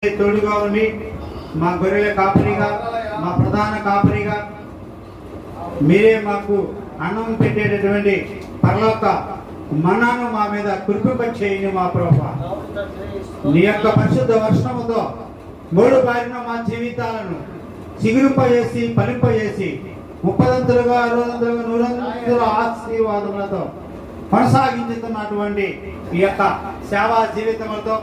తోడుగా ఉండి మా గొర్రెల కాపరిగా మా ప్రధాన కాపరిగా మీరే మాకు అన్నం పెట్టేటటువంటి పరలోక మన్నాను మా మీద కురిపింపచేయండి మా ప్రభువా. నీ యొక్క పరిశుద్ధ వర్షముతో మూడు బారిన మా జీవితాలను చిగురింపజేసి ఫలింపజేసి 30ంతలుగా 60ంతలుగా 100ంతల ఆశీర్వాదములతో కొనసాగించుతున్నటువంటి ఈ యొక్క సేవా జీవితములతో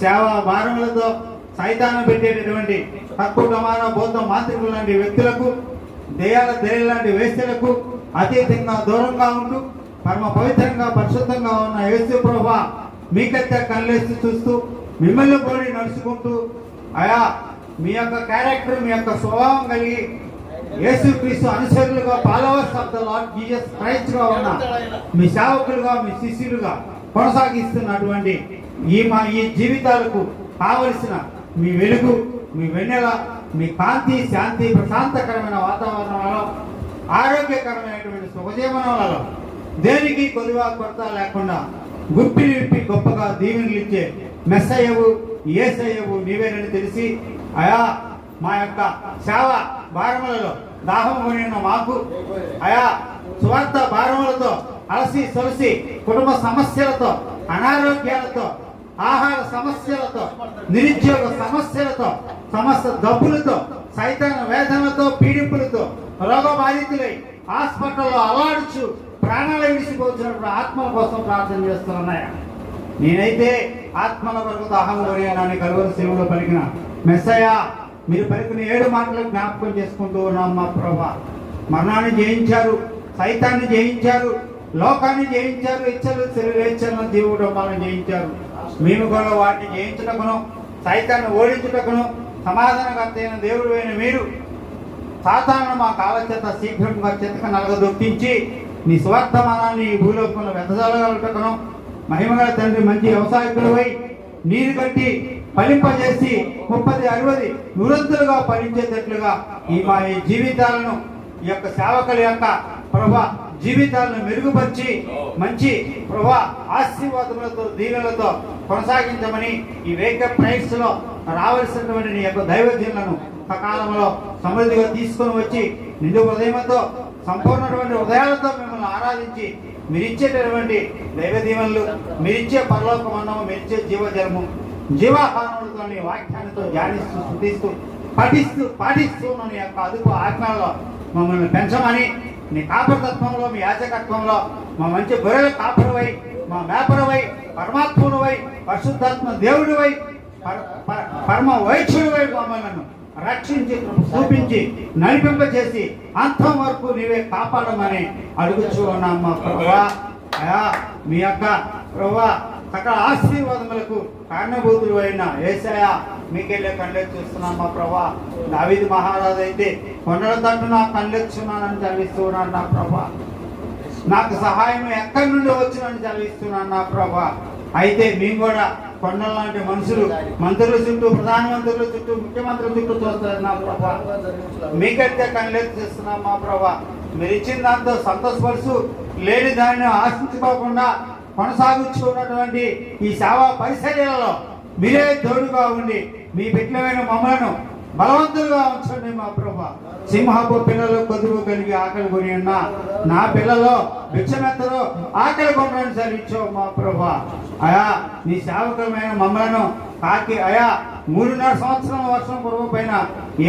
సేవా భారములతో సైతాన్ని పెట్టేటటువంటి తక్కువ బౌద్ధ మాంత్రికులు లాంటి వ్యక్తులకు దెయ్యాల లాంటి వేస్తులకు అతీతంగా దూరంగా ఉంటూ పరమ పవిత్రంగా పరిశుద్ధంగా ఉన్న యేసు ప్రభువా మీకైతే కళ్ళేసి చూస్తూ మిమ్మల్ని పోలి నడుచుకుంటూ ఆయా మీ యొక్క క్యారెక్టర్ మీ యొక్క స్వభావం కలిగి యేసుక్రీస్తు అనుచరులుగా followers of the Lord Jesus Christ గా ఉన్న మీ సేవకులుగా మీ శిష్యులుగా కొనసాగిస్తున్నటువంటి ఈ జీవితాలకు కావలసిన మీ వెలుగు మీ వెన్నెల మీ కాంతి శాంతి ప్రశాంతకరమైన వాతావరణంలో ఆరోగ్యకరమైనటువంటి సుఖజీవనాలలో దేనికి కొద్దిగా కొరత లేకుండా గుప్పి నింపి గొప్పగా దీవెనలు ఇచ్చే మెస్సయ్యవు యేసయ్యవు నీవేనని తెలిసి ఆయా మా యొక్క సేవ భారములలో దాహం కొనిన మాకు ఆయా స్వార్థ భారములతో అలసి సొలసి కుటుంబ సమస్యలతో అనారోగ్యాలతో ఆహార సమస్యలతో నిరుద్యోగ సమస్యలతో సమస్త డబ్బులతో సైతాన వేదనలతో పీడింపులతో రోగబాధితులై హాస్పిటల్లో అల్లాడుచు ప్రాణాలు విడిచిపోతున్నప్పుడు ఆత్మల కోసం ప్రార్థన చేస్తున్నాయా. నేనైతే ఆత్మల వరకు దాహం కొనియాలని కలువరి శివులో పలికిన మెస్సయ్య మీరు పలికిన 7 మాటలు జ్ఞాపకం చేసుకుంటూ ఉన్నాం. మా ప్రభువా మరణాన్ని జయించారు, సైతాన్ని జయించారు, లోకాన్ని జయించారు, ఇచ్చలు శరీరేచ్ఛలను జీవుడమ్మాలను జయించారు. మేము కూడా వాటిని జయించుటకును సైతాన్ని ఓడించుటకును సమాధానకర్త అయిన దేవుడు అయిన మీరు సాతాను మా కాల చేత శీఘ్రంగా చెతక నలగదొక్కించి నీ స్వార్థమానాన్ని ఈ భూలోకంలో వెతజాలగలుగుటకును మహిమగల తండ్రి మంచి వ్యవసాయకులపై నీరు కట్టి ఫలింపజేసి 30, 60, 100ంతలుగా ఫలించేటట్లుగా మా ఈ జీవితాలను ఈ యొక్క సేవకుల యొక్క ప్రభా జీవితాలను మెరుగుపరిచి మంచి ప్రభా ఆశీర్వాదములతో దీవెనలతో కొనసాగించమని ఈ వేకప్ నైట్స్ లో రావాల్సినటువంటి నీ యొక్క దైవజనులను సకాలంలో సమృద్ధిగా తీసుకొని వచ్చి నిండు హృదయంతో సంపూర్ణటువంటి హృదయాలతో మిమ్మల్ని ఆరాధించి మీరిచ్చేటటువంటి దైవ దీవెనలు మీరిచ్చే పరలోకమన్నము మీరిచ్చే జీవజలము జీవాహారములతో నీ వాక్యాలతో ధ్యానిస్తూ శుద్ధిస్తూ పాటిస్తూ నీ యొక్క అదుపు ఆజ్ఞలో మమ్మల్ని పెంచమని నీ కాపరతత్వంలో మీ యాజకత్వంలో మా మంచి గొర్రెల కాపరువై మా మేపరువై పరమాత్ముడువై పరిశుద్ధాత్మ దేవుడివై పరమ వైద్యుడివై మమ్మల్ని రక్షించి చూపించి నడిపింపచేసి అంతం వరకు నీవే కాపాడమని అడుగుచూ ఉన్నాం. మా ప్రభువా మీ యొక్క ప్రభువా సకల ఆశీర్వాదములకు కారణభూతులు అయిన యేసయ్య మీకెళ్ళే కళ్ళెత్తి చూస్తున్నాం. మా ప్రభా దావీదు మహారాజు అయితే కొండల తట్టు నా కళ్ళెత్తున్నానని చదివిస్తున్నాను నా ప్రభా. నాకు సహాయం ఎక్కడి నుండి వచ్చినని చదివిస్తున్నాను నా ప్రభా. అయితే మేము కూడా కొండల లాంటి మనుషులు మంత్రుల చుట్టూ ప్రధానమంత్రుల చుట్టూ ముఖ్యమంత్రుల చుట్టూ చూస్తారు నా ప్రభా. మీకైతే కళ్ళెత్తి చేస్తున్నాం మా ప్రభా. మీరు ఇచ్చిన దాంతో సంతోషపరుచు లేని దానిని ఆశించుకోకుండా కొనసాగుతున్నటువంటి ఈ సేవా పరిచర్యలలో మీరే తోడుగా ఉండి మీ బిడ్డలైన మమ్మలను బలవంతులుగా ఉంచండి మా ప్రభా. సింహపు పిల్లలు కొదువు కలిగి ఆకలి కొని ఉన్నా నా పిల్లలు భిక్షమెత్తలో ఆకలి కొనని సరిచ్చావు మా ప్రభా. అయా నీ సేవకులమైన మమ్మలను కాకి అయా 3.5 సంవత్సరం వర్షం కురవ పైన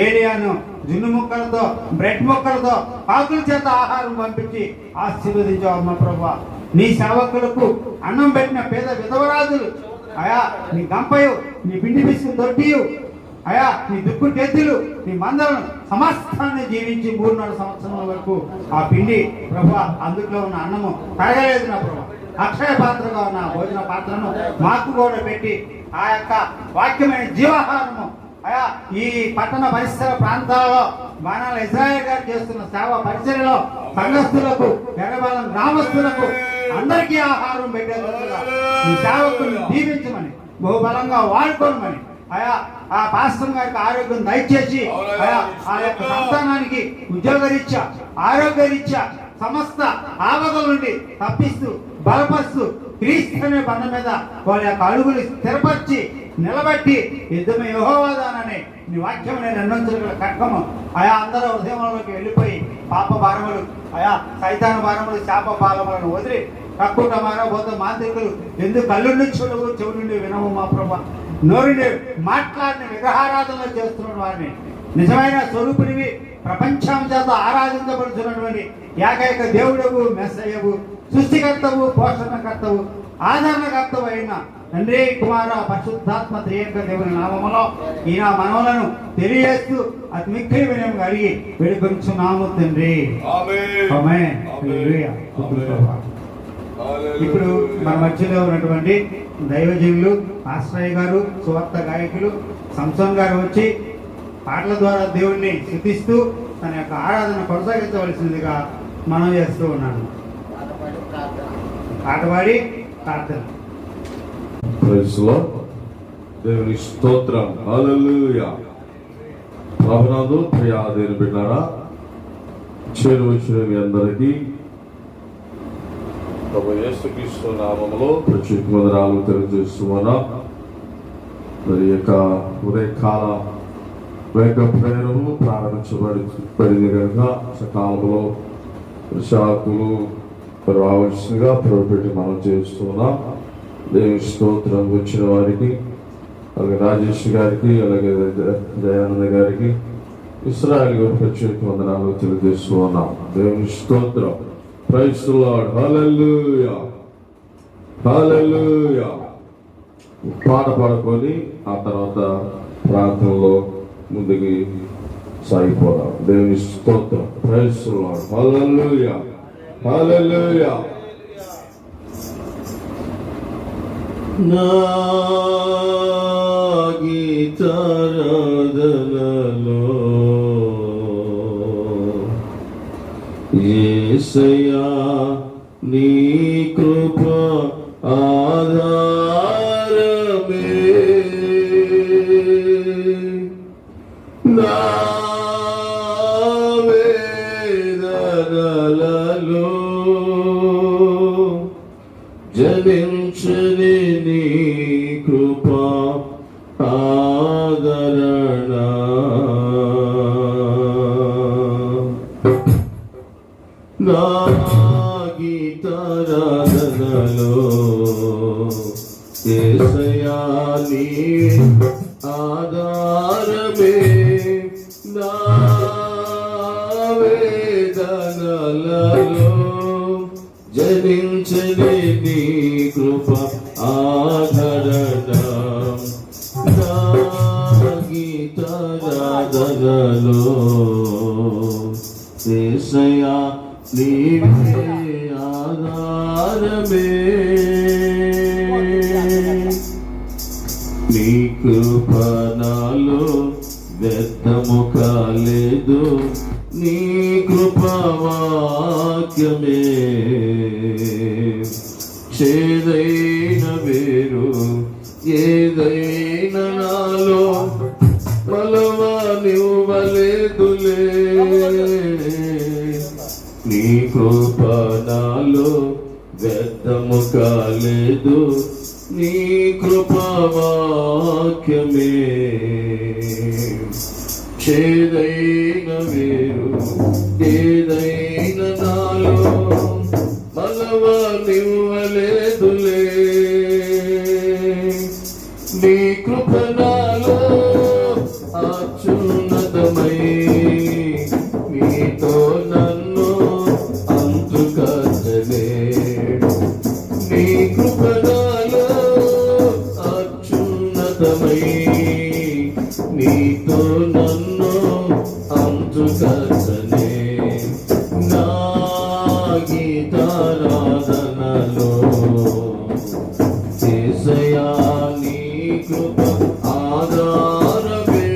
ఏడియాను జున్ను ముక్కలతో బ్రెడ్ ముక్కలతో కాకుల చేత ఆహారం పంపించి ఆశీర్వదించావు మా ప్రభా. నీ సేవకులకు అన్నం పెట్టిన పేద విధవరాజులు అయా నీ గంపయు నీ పిండి బిస్కు దొడ్డియు అయా నీ దుక్కు టెద్దులు నీ మందలను సమస్తాన్ని జీవించి 3.5 సంవత్సరాల వరకు ఆ పిండి ప్రభా అందులో ఉన్న అన్నము కరగలేదు నా ప్రభా. అక్షయ పాత్రగా ఉన్న భోజన పాత్రను మాకు కూడా పెట్టి ఆ యొక్క వాక్యమైన జీవాహారము అయా ఈ పట్టణ పరిసర ప్రాంతాలలో బాణాల ఇజ్రాయేల్ గారు చేస్తున్న సేవ పరిచర్యలో సంఘస్థులకు ఎర్రబాలం గ్రామస్తులకు అందరికీ ఆహారం పెట్టేందుకు ఈ సేవకుని దీవించమని బహుబలంగా వాడుకోమని అయా ఆ పాస్టర్ గారికి ఆరోగ్యం దయచేసి అయా ఆ యొక్క సంతానానికి ఉద్యోగరీత్యా ఆరోగ్యరీత్యా సమస్త ఆపదల నుండి తప్పిస్తూ బలపరుస్తూ క్రీస్తు అనే బండ మీద వాళ్ళ యొక్క అడుగులు స్థిరపరిచి నిలబెట్టి యుద్ధమే యెహోవాదానని నీ వాక్యం నేను అన్నంచుల కట్టము ఆయా అందరూ హృదయంలోకి వెళ్ళిపోయి పాప భారములు ఆయా సైతాన భారములు శాప పాలములను వదిలి కక్కుట మారబోత మాంత్రికులు ఎందుకు కళ్ళు నుంచి చూడవు చెవు నుండి వినవు మా ప్రభా నోరుని మాట్లాడిన విగ్రహారాధన చేస్తున్న వారిని నిజమైన స్వరూపునివి ప్రపంచం చేత ఆరాధించబడుతున్నటువంటి ఏకైక దేవుడవు మెస్సయ్యవు సృష్టికర్తవు పోషణకర్తవు ఆదరణకర్తవు అయిన తండ్రి కుమార పరిశుద్ధాత్మ త్రియేక దేవుని నామములో ఈయన మనవులను తెలియజేస్తూ అతి మిక్కిలి వినయంగా అడిగి వేడుకొంచున్నాము తండ్రి. ఆమేన్. హల్లెలూయా. ఇప్పుడు మన మధ్యలో ఉన్నటువంటి దైవజనులు ఆశ్రయ గారు, సువార్త గాయకులు సంసోన్ గారు వచ్చి పాటల ద్వారా దేవుణ్ణి స్తుతిస్తూ తన యొక్క ఆరాధన కొనసాగించవలసిందిగా మనం చేస్తూ ఉన్నాను. పాటపాడి ప్రార్థన. Praise Lord. దేవుని స్తోత్రం. హల్లెలూయా. ప్రభునందు ప్రియ దేవుని బిడ్డలారా, చేరువచ్చిన మీ అందరికీ ప్రభు యేసుక్రీస్తు నామములో ప్రత్యేక వందనాలు తెలియజేస్తున్నాను. మరి యొక్క ఉదయకాల వేకప్ ప్రేయరము ప్రారంభించబడింది కనుక సకాలంలో శాఖలు రావాల్సిందిగా ప్రభుపెట్టి మనం చేస్తున్నాం. దేవుని స్తోత్రం. వచ్చిన వారికి అలాగే రాజేష్ గారికి అలాగే దయానంద గారికి ఇశ్రాయేల్ గారికి ప్రత్యేక వందనాలు తెలియజేస్తూ ఉన్నాం. దేవుని స్తోత్రం. Praise the Lord. హల్లెలూయా. హల్లెలూయా. పాట పాడుకొని ఆ తర్వాత ప్రార్థనలో ముందుకు సాగిపోదాం. దేవుని స్తోత్రం. Praise the Lord. హల్లెలూయా. హల్లెలూయా. నా గీతారాధనలో యేసయ్యా నీ కృప ఆధారమే, నా వేదనలలో జనించని నీ కృప ఆదరణ, నా గీతారాధనలో యేసయ్యా నీ ఆధారమే, నా వేదనలలో జనించని నీ కృప ఆదరణ, నా గీతారాధనలో యేసయ్యా నీవే ఆధారమే, నీ కృప నాలో వ్యర్థము కాలేదు, నీ కృపా వాక్యమే చేదైన వేరు ఏదైనా నాలో బలవానివ్వలేదులే, నీ కృప నాలో వ్యర్థము కాలేదు, నీ కృపా వాక్యమే చేదైన వేరు ఏదైనా నాలో బలవానివ్వలేదులే, నీ కృప నాలో అత్యున్నతమై నీతో నన్ను అంతుకట్టలే, నీ కృప నాలో అత్యున్నతమై నీతో నన్ను అంతుకట్టలే, నా గీతారాధనలో యేసయ్యా నీ కృప ఆధారమే,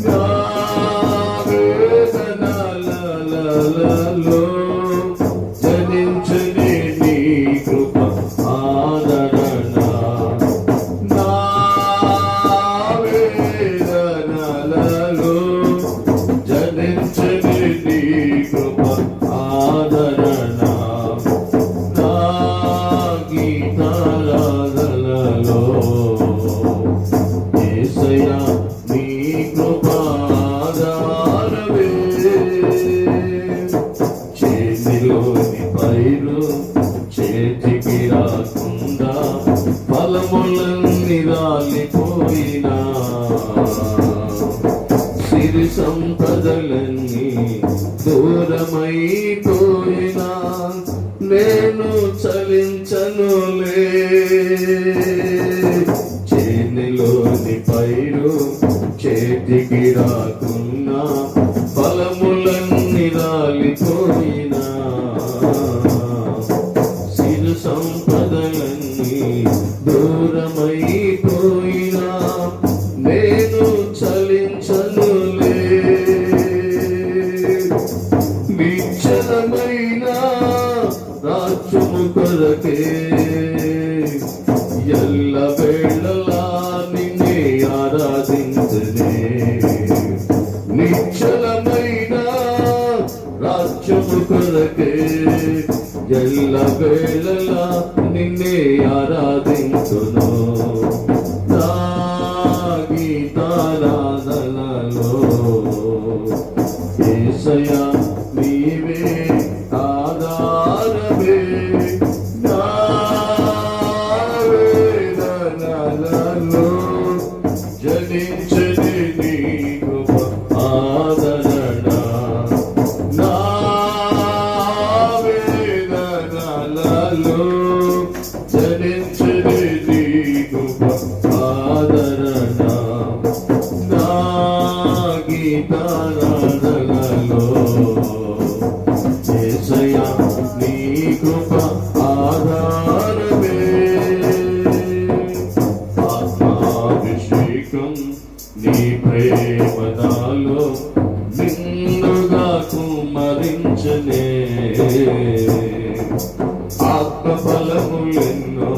నా వేదనలలో జనించని నీ కృప ఆదరణ, నా వేదనలలో రాలిపోయినా సిరి సంపదలన్నీ దూరమైపోయినా నేను చలించనులే చేనిలోని పైరు చేతికి రాకున్నా ఫలములన్నీ రాలిపోయినా సిరి సంపదలన్నీ దూరమైపోయినా నేను చలించనులే నిశ్చలమైన రాజ్యము కొరకే ఎల్ల వేళలా నిన్నే ఆరాధించనే నిశ్చలమైన రాజ్యము కొరకే ఎల్ల వేళలా నిన్నే ఆరాధించును నా గీతారాధనలో యేసయ్యా నీవే ఆధారమే నా వేదనలలో జనించని నీ కృప ఆదరణ నా వేదనలలో జనించని నీ కృప ఆదరణ నా గీతారాధనలో యేసయ్యా నీ కృప ఆధారమే ఆత్మాభిషేకం నీ ప్రేమ నాలో నిన్నుగా కుమ్మరించనే ఆత్మఫలములెన్నో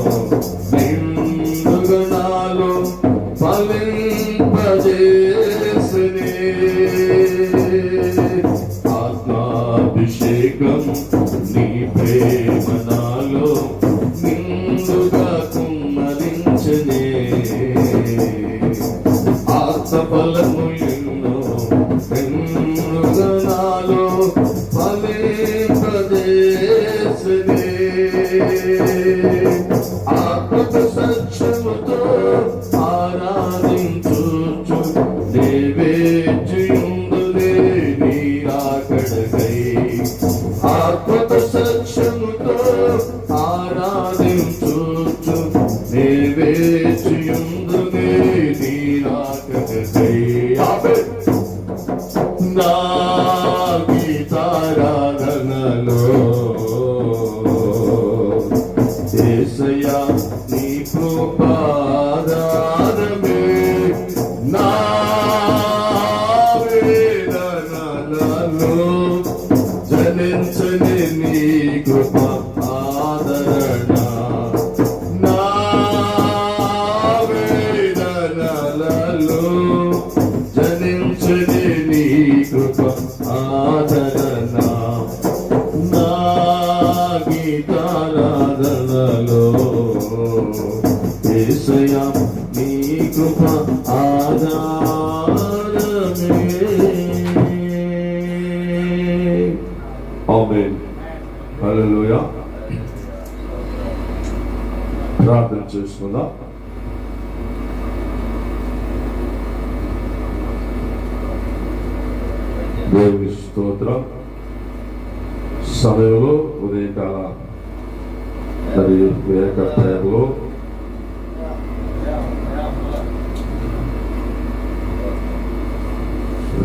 నిన్నుగా నాలో ఫలింపజేసనే ఆత్మాభిషేకం నీ ప్రేమ నాలో నిన్నుగా కుమ్మరించనే ఆత్మఫలములెన్నో నిన్నుగా నాలో ఫలింపజేసనే ఆత్మ సత్యముతో ఆరాధించుచు దేవేచ్యుందులే నీరాకడకై ఆత్మ సత్యముతో ఆరాధించుచు దేవేచ్యుందులే నీరాకడకై నా గీతారాధనలో యేసయ్యా నీ కృపాదానమే నా వేదనలలో జనించని నీ కృప ఆదరణ నా వేదనలలో జనించని నీ కృప ఆదరణ నా గీతారాధనలో యేసయ్యా నీ కృప ఆధారమే ఆమేన్ హల్లెలూయా ప్రార్థన చేసుకుందాం దేవుని స్తోత్రం సమయంలో ఉదయకాల మరియు వివేక ప్రేమలో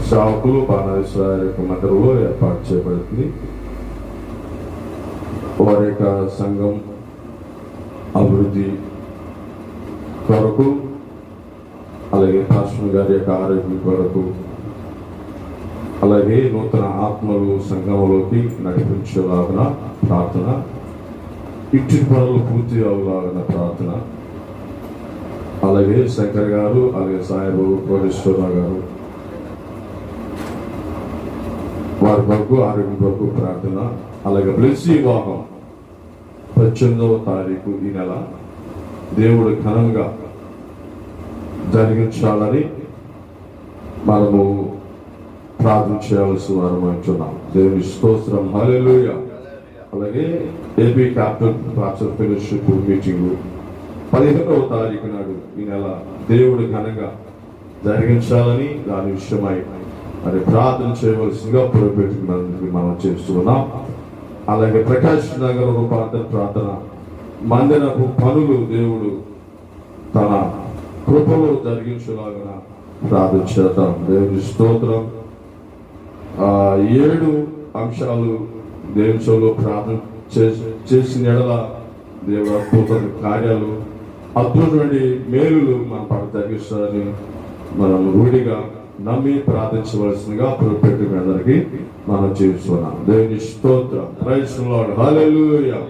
సేవకులు బాణేశ్వర యొక్క మందిరంలో ఏర్పాటు చేయబడుతుంది. వారి యొక్క సంఘం అభివృద్ధి కొరకు అలాగే పాస్టర్ గారి యొక్క ఆరోగ్యం కొరకు అలాగే నూతన ఆత్మలు సంఘంలోకి నడిపించేలాగా ప్రార్థన ఇట్టి పనులు పూర్తి అవగాహన ప్రార్థన అలాగే శంకర్ గారు అలాగే సాయిబాబు కోటేశ్వరరావు గారు వారి కొరకు ఆరోగ్యం కొరకు ప్రార్థన అలాగే బ్లెస్సీ వివాహం 18వ తారీఖు ఈ నెల దేవుడు ఘనంగా జరిగించాలని మనము ప్రార్థన చేయాల్సి వారం అంటున్నాం. దేవుని స్తోత్రం హల్లెలూయా. అలాగే AP capital pastor fellowship meeting 15వ తారీఖు నాడు ఈ నెల దేవుడు ఘనంగా జరిగించాలని దాని విషయమై మరి ప్రార్థన చేయవలసిందిగా పురపెట్టుకున్నందుకు మనం చేస్తున్నాం. అలాగే ప్రకాష్ నగర్ రూపాంతర ప్రార్థన మందిరపు పనులు దేవుడు తన కృపలో జరిగించలాగా ప్రార్థన చేద్దాం. దేవుని స్తోత్రం. 7 అంశాలు దేవుని సభలో ప్రార్థన చేసిన ఎడల దేవుడు అద్భుత కార్యాలు, అద్భుతమైన మేలులు మన పట్ల జరిగిస్తారని మనం రూఢిగా నమ్మి ప్రార్థించవలసిందిగా పురపెట్టుకుని అందరికీ మనం చేస్తున్నాం. దేవుని స్తోత్రం. Praise the Lord. హల్లెలూయా.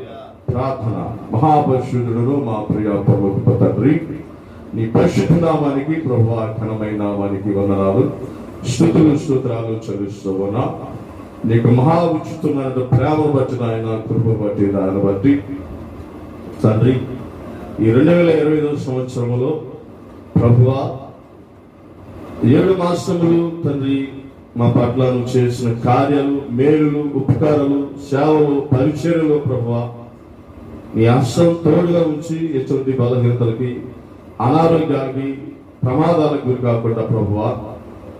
ప్రార్థన. మహాపరిశుద్ధుడును మా ప్రియ పరలోకపు తండ్రి, నీ పరిశుద్ధ నామానికి ప్రభువా ఘనమైన నామానికి వందనాలు, స్తుతులు స్తోత్రాలు చెల్లిస్తూ ఉన్నా. నీకు మహా ఉచితమైన ప్రేమ బట్టి నాయన, కృప బట్టి దాన్ని బట్టి తండ్రి ఈ 2025 సంవత్సరంలో ప్రభువా 7 మాసములు తండ్రి మా పట్ల నువ్వు చేసిన కార్యాలు, మేలులు, ఉపకారాలు, సేవలు, పరిచర్యలు ప్రభువా నీ హస్తం తోడుగా ఉంచి ఎటువంటి బలహీనతలకి, అనారోగ్యానికి, ప్రమాదాలకు గురి కాకుండా ప్రభువా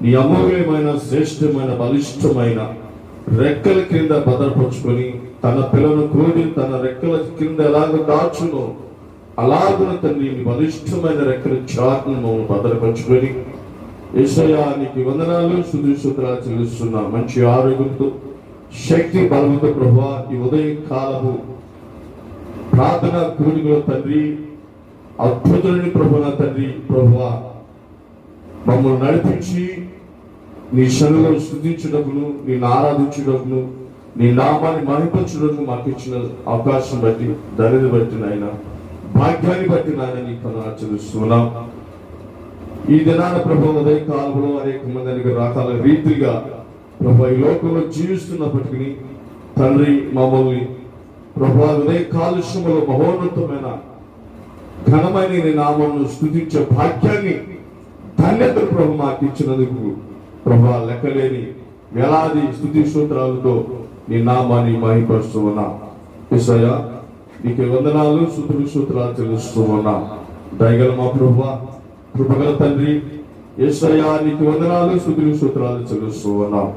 నీ అమూల్యమైన, శ్రేష్టమైన, బలిష్టమైన రెక్కల కింద భద్రపరుచుకొని తన పిల్లను కూడి తన రెక్కల కింద ఎలాగ దాచునో అలాగున తండ్రి నీ బలిష్టమైన రెక్కల చాటును భద్రపరుచుకొని యేసయ్యా నీకు వందనాలు, స్తుతి స్తోత్రాలు చెల్లిస్తున్నా. మంచి ఆరోగ్యంతో, శక్తి బలముతో ప్రభువా ఈ ఉదయ కాలము ప్రార్థన కూడికలో తండ్రి అద్భుతమైన ప్రభువా తండ్రి ప్రభువా మమ్మల్ని నడిపించి నీ శరణులను స్తుతించుటకును, నిన్ను ఆరాధించుటకును, నీ నామాన్ని మహిమపరచుటకు మాకు ఇచ్చిన అవకాశం బట్టి, ధైర్యం బట్టి నాయన, భాగ్యాన్ని బట్టి నాయన నీకు వందనాలు చెల్లిస్తున్నాం. ఈ దినాన ప్రభు ఉదయ కాలంలో అనేక మంది అనేక రకాల రీతిగా ప్రభు ఈ లోకంలో జీవిస్తున్నప్పటికీ తండ్రి మమ్మల్ని ప్రభు ఉదయ కాలుష్యంలో మహోన్నతమైన ఘనమైన నీ నామమును స్తుతించే భాగ్యాన్ని, ధన్యతను ప్రభు మాకు ఇచ్చినందుకు ప్రభు లెక్కలేని వేలాది స్తుతి స్తోత్రాలతో నీ నామాన్ని మహిమపరుస్తూ ఉన్నాం. యేసయ్యా నీకు వందనాలు, స్తుతులు స్తోత్రాలు చెల్లిస్తూ ఉన్నాం. దయగల మా ప్రభువా, కృపగల తండ్రి యేసయ్యా నీకు వందనాలు, స్తుతులు స్తోత్రాలు చెల్లిస్తూ ఉన్నాం.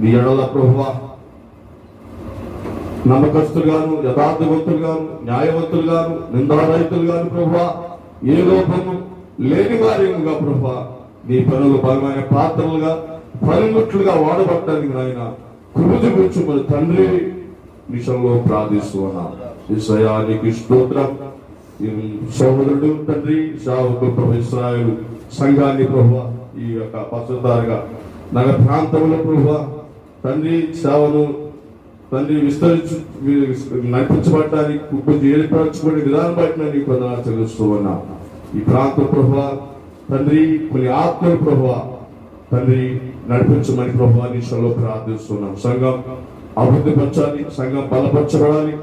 నీ ఎడల ప్రభువా నమ్మకస్తులుగాను, యథార్థవంతులుగాను, న్యాయవంతులుగాను, నిందారహితులుగాను ప్రభువా ఏ లోపము లేని వారేముగా ప్రభువా నీ పనులు బలమైన పాత్రలుగా, పనిముట్లుగా వాడబట్టడానికి నాయన కృప చూపించమని తండ్రి విషయంలో ప్రార్థిస్తూ ఉన్నాం. యేసయ్యా నీకు స్తోత్రం. సోదరుడు తండ్రి సేవకులు ప్రభు ఇశ్రాయేలు సంఘాన్ని ప్రభువా ఈ యొక్క పసుదారుగా నగర ప్రాంతంలో ప్రభువా తండ్రి సేవను తండ్రి విస్తరించు నడిపించబడటానికి కొంచెం ఏర్పరచుకునే విధానం బట్టి నీకు వందనాలు చెల్లిస్తూ ఉన్నాం. ఈ ప్రాంతం ప్రభువా తండ్రి కొన్ని ఆత్మల ప్రభువా తండ్రి నడిపించమని ప్రభువా నిషలో ప్రార్థిస్తున్నాం. సంఘం అభివృద్ధి పరచాలి, సంఘం బలపరచబడాలి,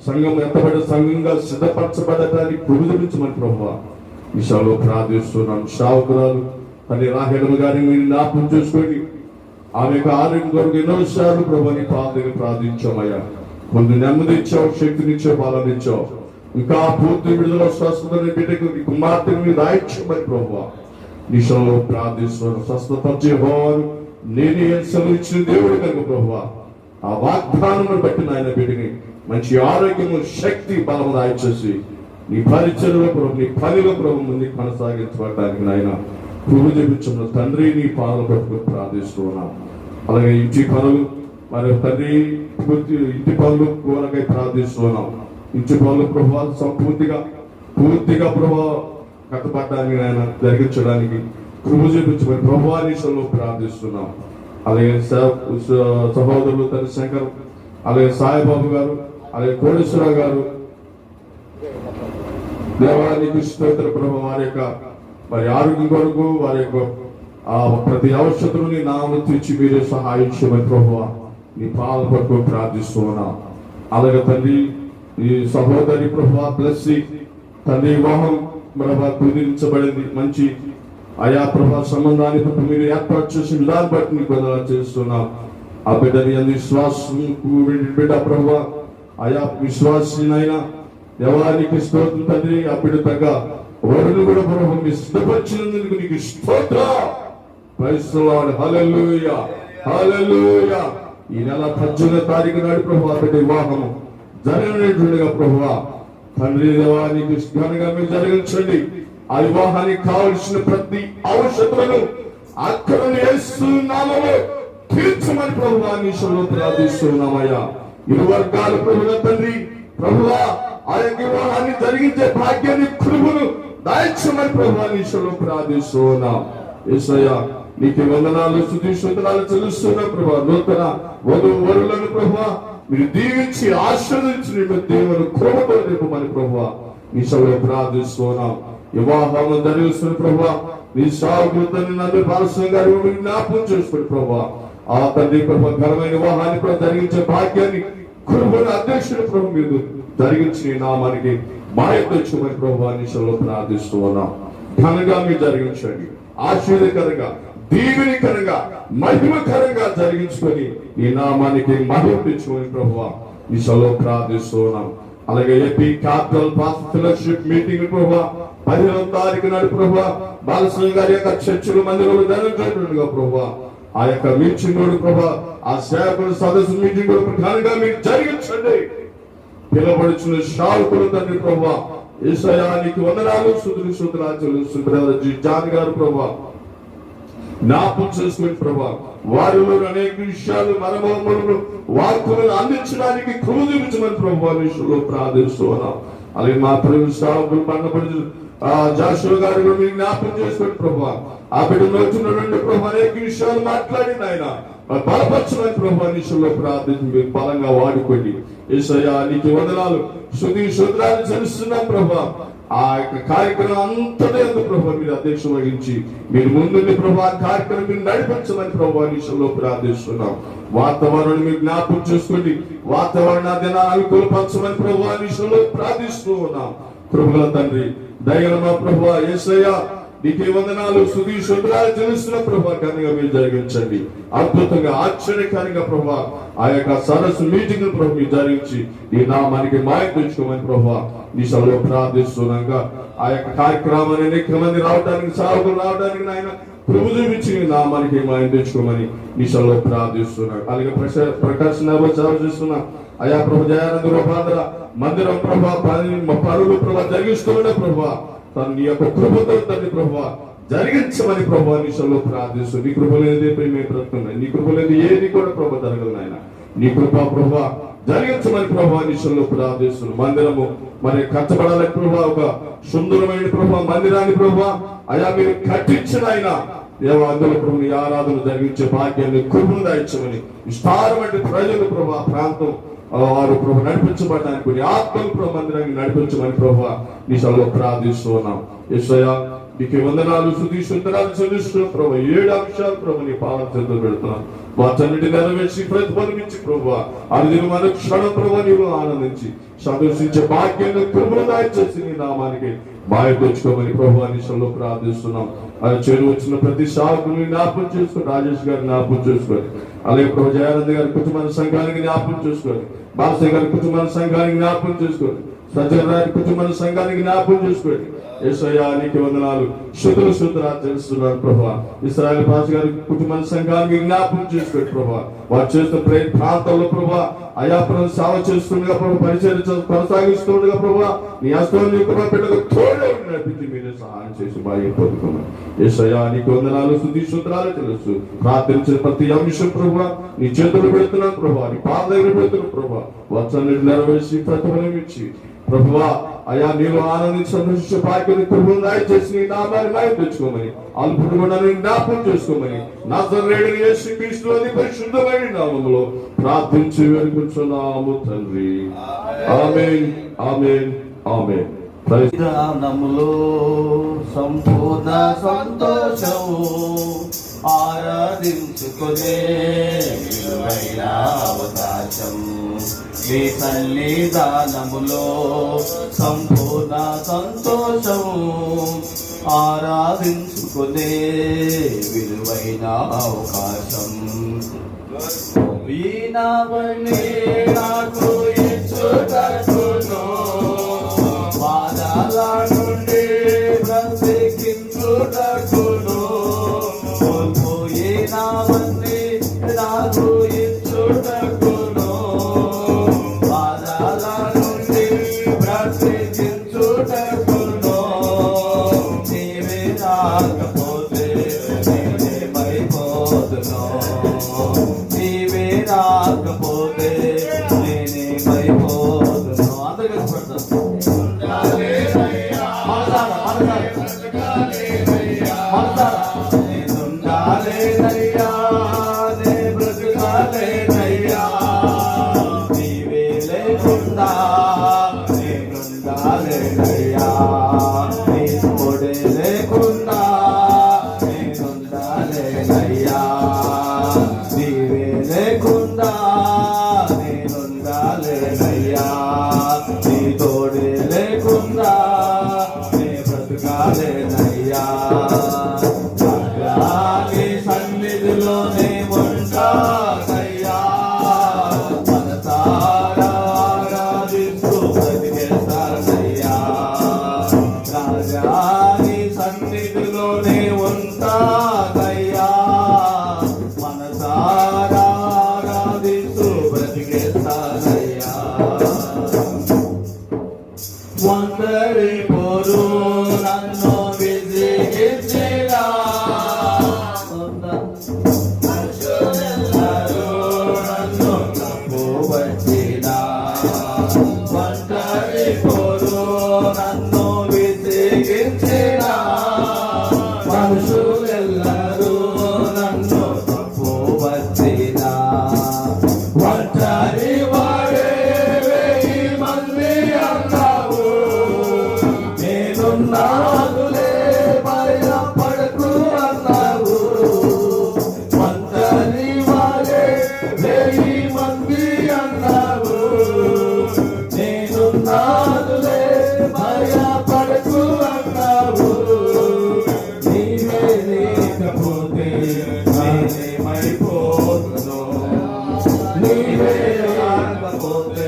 సంఘం ఎత్తబడే సంఘంగా సిద్ధపరచబడటానికి కృపించమని ప్రభువా నిషలో ప్రార్థిస్తున్నాం. సేవకురాలు తండ్రి రాహేడము గారిని మీరు జ్ఞాపకం చేసుకొని ఆమె యొక్క ఆరోగ్యం కొరకు ఎన్నో విషయాలు ప్రభుని ప్రార్థించామయ్యా. కొంత నెమ్మది ఇచ్చావు, శక్తినిచ్చావు, బలం ఇచ్చావు. ఇంకా పూర్తి విడుదల స్వస్థత బిడ్డకు కుమార్తె మీద దాయిచ్చమని ప్రభువా నిషంలో ప్రార్థిస్తున్నాను. స్వస్థపరిచే భవాను నేనే సెలవు ఇచ్చిన దేవుడు కనుక ప్రభువా ఆ వాగ్దానం బట్టి నాయన బిడ్డని మంచి ఆరోగ్యము, శక్తి, బలము దాయిచేసి నీ పరిచర్యలో ప్రభు, నీ పనిలో ప్రభు ముందు కొనసాగించబడటానికి నాయన కృప చూపించమని తండ్రి నీ పాదలు పట్టుకుని ప్రార్థిస్తూ ఉన్నాం. అలాగే ఇంటి పనులు మరి తండ్రి ఇంటి పనులు కూరకై ప్రార్థిస్తూ ఉన్నాం. ఇంటి పనులు ప్రభావం పూర్తిగా ప్రభావం కట్టబడడానికి ఆయన జరిగించడానికి కృప చూపించమని ప్రభావిషంలో ప్రార్థిస్తున్నాం. అలాగే సహోదరులు తండ్రి శంకర్, అలాగే సాయిబాబు గారు, అలాగే కోటేశ్వరరావు గారు దేవానికి స్తోత్ర ప్రభు వారి యొక్క మరి ఆరోగ్యం కొరకు వారి యొక్క ప్రతి అవసరతను నీ నామమున తీర్చి మీరే సహాయం చేయమని ప్రభువా నీ పాదం పట్టుకొని ప్రార్థిస్తూ ఉన్నాం. అలాగే తండ్రి ఈ సహోదరి ప్రభువా బ్లెస్సి తండ్రి వివాహం ప్రభా కుదిరించబడింది. మంచి ఆయా ప్రభా సంబంధాన్ని మీరు ఏర్పాటు చేసిన విధానం బట్టి నీకు వందనాలు చేస్తున్నాం. ఆ బిడ్డని విశ్వాసం బిడ్డ ప్రభువా ఆయా విశ్వాసినైనా దేవానికి స్తోత్రం తండ్రి. అప్పుడు తగ్గ వరుడు కూడా ప్రభు మీ సిద్ధపరిచినందుకు నీకు స్తోత్రం. Praise the Lord. హల్లెలూయా, హల్లెలూయా. ఈ నెల 18వ తారీఖు నాడు ప్రభు అతడి వివాహము జరిగినట్లుగా ప్రభు తండ్రి దేవానికి ఘనంగా మీరు జరిగించండి. ఆ వివాహానికి కావలసిన ప్రతి ఔషధములను అక్కడ యేసు నామములో తీర్చమని ప్రభువా నీశలో ప్రార్థిస్తున్నామయ్యా. ఇరు వర్గాల ప్రభుల తండ్రి ప్రభువా ఆ యొక్క వివాహాన్ని జరిగించే భాగ్యాన్ని కృపను దాయిచ్చమని ప్రభువా నీశలో ప్రార్థిస్తున్నాం. యేసయ్యా నీకు వందనాలు స్తుతి స్తోత్రాలు చెల్లిస్తున్నాం ప్రభువా. నూతన వధువరులను ప్రభువా మీరు దీవించి ఆశీర్వదించి దేవుని కృపతో నింపమని ప్రభువా నీశలో ప్రార్థిస్తున్నాం. వివాహము జరిగిస్తున్న ప్రభువా నీ సాగుతాన్ని నన్ను పాల్సిన గారు జ్ఞాపకం చేసుకుని ప్రభువా ఆ తండ్రి ప్రభు ఘనమైన వివాహాన్ని కూడా జరిగించే భాగ్యాన్ని కృపను అధ్యక్షుడు ప్రభు మీరు జరిగించి నామానికి మాయొచ్చమని ప్రభు నిశలో ప్రార్థిస్తూ ఉన్నాం. ఘనంగా మీరు జరిగించండి. ఆశీర్వదకరంగా దీవెనికరంగా మహిమకరంగా జరిగించుకొని ఈ నామానికి మహిమ తెచ్చుకొని ప్రభువా నిశలో ప్రార్థిస్తూ ఉన్నాం. అలాగే AP capital past fellowship meeting ప్రభువా 15వ తారీఖు నాడు ప్రభువా బాలస్వామి గారి యొక్క చర్చిల మందిరంలో జరుగుతున్నట్టుగా ప్రభువా ఆ యొక్క మీటింగ్ ప్రభా ఆ సేవకుల సదస్సు మీటింగ్ ప్రధానంగా మీరు జరిగించండి. పిలబడుచున్న శావుకులు తండ్రి ప్రభా యేసయ్యా నీకు వందనాలు స్తుతులు స్తోత్రాలు జాన్ గారు ప్రభా జ్ఞాపకం చేసుకుని ప్రభా వారిలో అనేక విషయాలు మనమోములను వాక్కులను అందించడానికి కృప చూపించమని ప్రభా విషయంలో ప్రార్థిస్తున్నాం. అలాగే మా ప్రభు శావుకులు పండబడి జాషువా గారు కూడా మీరు జ్ఞాపకం చేసుకుని ప్రభా ఆ బిడ్డలో వచ్చినటువంటి ప్రభు అనేక విషయాలు మాట్లాడింది ఆయన బలపరచమని ప్రభు నిశలో ప్రార్థించి మీరు బలంగా వాడుకోండి. యేసయ్యా నీకు వందనాలు స్తుతి స్తోత్రాలు చెల్లిస్తున్నాం ప్రభా. ఆ యొక్క కార్యక్రమం అంతటా ఎందుకు ప్రభు మీరు అధ్యక్ష వహించి మీరు ముందుండి ప్రభు ఆ కార్యక్రమం మీరు నడిపించమని ప్రభు నిశలో ప్రార్థిస్తున్నాం. వాతావరణం మీరు జ్ఞాపకం చేసుకోండి. వాతావరణాన్ని అనుకూలపరచమని ప్రభు నిశలో ప్రార్థిస్తూ ఉన్నాం. కృపగల తండ్రి దయగల మా ప్రభువా యేసయ్యా నీకే వందనాలు స్తుతి స్తోత్రాలు చెల్లిస్తున్న ప్రభువా ఘనంగా మీరు జరిగించండి. అద్భుతంగా ఆశ్చర్యకరంగా ప్రభువా ఆ యొక్క సదస్సు మీటింగ్ ప్రభు మీరు జరిగించి ఈ నామానికి మాయ తెచ్చుకోమని ప్రభువా నీ సభలో ప్రార్థిస్తున్నాగా ఆ యొక్క కార్యక్రమాన్ని అనేక మంది రావడానికి సాగులు రావడానికి నాయన ప్రభు చూపించి నామానికి మాయం తెచ్చుకోమని నీ సభలో ప్రార్థిస్తున్నాడు. అలాగే ప్రకాశం చేస్తున్నా అయా ప్రభు జయానంద రూపాంతర మందిరం ప్రభా పనులు ప్రభా జరిగిస్తున్న ప్రభా తన నీ యొక్క కృపతో తండ్రి ప్రభా జరిగించమని ప్రభా నిశలో ప్రార్థిస్తూ నీ కృప లేదే మేము బ్రతుకున్నాయి. నీ కృప లేదు ఏది కూడా ప్రభా జరగదు నాయన. నీ కృపా ప్రభా జరిగించమని ప్రభా నిశలో ప్రార్థిస్తున్నాం. మందిరము మరి కట్టబడాలని ప్రభా ఒక సుందరమైన ప్రభా మందిరాన్ని ప్రభా అయా మీరు కట్టించిన ఆయన దేవాందుల ప్రభుని ఆరాధన జరిగించే భాగ్యాన్ని కృపను దాయించమని విస్తారమైన ప్రజలు ప్రభా ప్రాంతం వారు ప్రభు నడిపించబడడానికి కొన్ని ఆత్మలు ప్రభు మందిరాన్ని నడిపించమని ప్రభు నీ సభలో ప్రార్థిస్తూ ఉన్నాం. యేసయ్యా నీకు వందనాలు స్తుతి స్తోత్రాలు చెల్లిస్తున్నాం ప్రభు. 7 అంశాలు ప్రభు నీ పాదం చెంత పెడుతున్నాం. వాటన్నిటి నెరవేర్చి ప్రతిఫలమించి ప్రభు అది మన క్షణం ప్రభు నీవు ఆనందించి సంతోషించే భాగ్యాన్ని కృపను దాయించేసి నీ నామానికి మాయ తెచ్చుకోమని ప్రభు నిశలో ప్రార్థిస్తున్నాం. అది చేరు వచ్చిన ప్రతి సాకుని జ్ఞాపకం చేసుకొని రాజేష్ గారిని జ్ఞాపకం చేసుకొని అలాగే ప్రభు జయానంద్ గారి కుటుంబ సంఘానికి జ్ఞాపకం చేసుకొని బాలసయ్య గారి కుటుంబ సంఘానికి జ్ఞాపకం చేసుకొని సజ్జన గారి కుటుంబ సంఘానికి జ్ఞాపకం చేసుకోండి. యేసయ్యా నీకు వందనాలు స్తుతులు స్తోత్రాలు చెల్లిస్తున్నాను ప్రభా. ఇశ్రాయేల్ పాస్ గారి కుటుంబ సంఘానికి జ్ఞాపకం చేసుకోండి ప్రభా. వారు చేస్తున్న ప్రాంతంలో ప్రభా అయాపురం సేవ చేస్తుండగా ప్రభు పరిచయం కొనసాగిస్తుండగా ప్రభా నీ హస్తం నీ కృప బిడ్డకు తోడే నడిపించి మీరే సహాయం చేసి బాగా పొందుకున్నాను. యేసయ్యా నీకు వందనాలు స్తుతి స్తోత్రాలు తెలుసు. ప్రార్థించిన ప్రతి అంశం ప్రభా నీ చేతులు పెడుతున్నాను ప్రభా. నీ పాద దగ్గర పెడుతున్నాను ప్రభా. వచనాన్ని నెరవేర్చి ప్రతిఫలం ఇచ్చి ప్రభువా అయా నీవు ఆనందించి సంతోషించే భాగ్యాన్ని కృపను దయచేసి నీ నామాన్ని మాయం తెచ్చుకోమని అల్పుడు నన్ను జ్ఞాపకం చేసుకోమని నజరేయుడైన యేసుక్రీస్తులోని పరిశుద్ధమైన నామములో ప్రార్థించి వేడుకుంటున్నాము తండ్రి. ఆమేన్ ఆమేన్ ఆమేన్. నములో సంపూర్ణ సంతోషం ఆరాధించుకునే విలువైన అవకాశం నీ సన్నిధానములో సంపూర్ణ సంతోషం ఆరాధించుకునే విలువైన అవకాశం వీణావన్నీ నాకు ఇచ్చుటకును ఇచ్చుటకును కోల్పోయినవన్నీ నాకు ఇచ్చుటకును బాధల నుండి బ్రతికించుటకును నీవే రాకపోతే నేనేమైపోతును నీవే రాకపోతే నేనేమైపోతును అందరూ కలిసి నేనుండాలేనయ్యా నే బ్రతుకాలేనయ్యా నీవే లేకుండా నేనుండాలేనయ్యా నీ తోడే లేకుండా నేనుండాలేనయ్యా నీవే లేకుండా నేనుండాలేనయ్యా నీ తోడే లేకుండా నే బ్రతుకాలేనయ్యా నీ సన్నిధిలోనే ఉంటానయ్యా మనసారా ఆరాధిస్తూ బ్రతికేస్తానయ్యా రాజా నీ సన్నిధిలోనే ఉంటానయ్యా మనసారా ఆరాధిస్తూ బ్రతికేస్తానయ్యా వందరి పోరు నన్ను విసిగించినా నన్ను తప్పుబట్టినా వందరి పోరు నన్ను విసిగించినా మనుషులెల్లరూ నన్ను తప్పుబట్టినా ఒంటరి వాడే వెయ్యి మంది అన్నావు నేనున్నానులే భయపడకు అన్నావు ఒంటరి వాడే వెయ్యి మంది అన్నావు నేనున్నానులే భయపడకు అన్నావు నీవే లేకపోతే నేనేమైపోతును నీవే రాకపోతే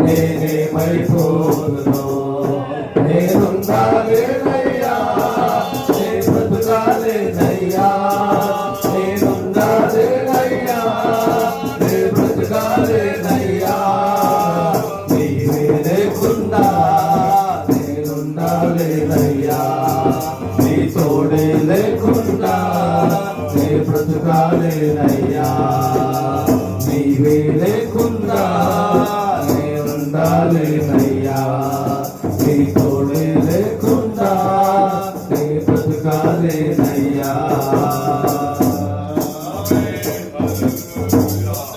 నేనేమైపోతును నేనుండాలేనయ్యా నే బ్రతుకాలేనయ్యా నేనుండాలేనయ్యా నే బ్రతుకాలేనయ్యా నీవే లేకుండా నేనుండాలేనయ్యా నీ తోడే లేకుండా నే బ్రతుకాలేనయ్యా నీవే లేకుండా నే ఉండాలేనయ్యా నీ తోడే లేకుండా నే బ్రతుకాలేనయ్యా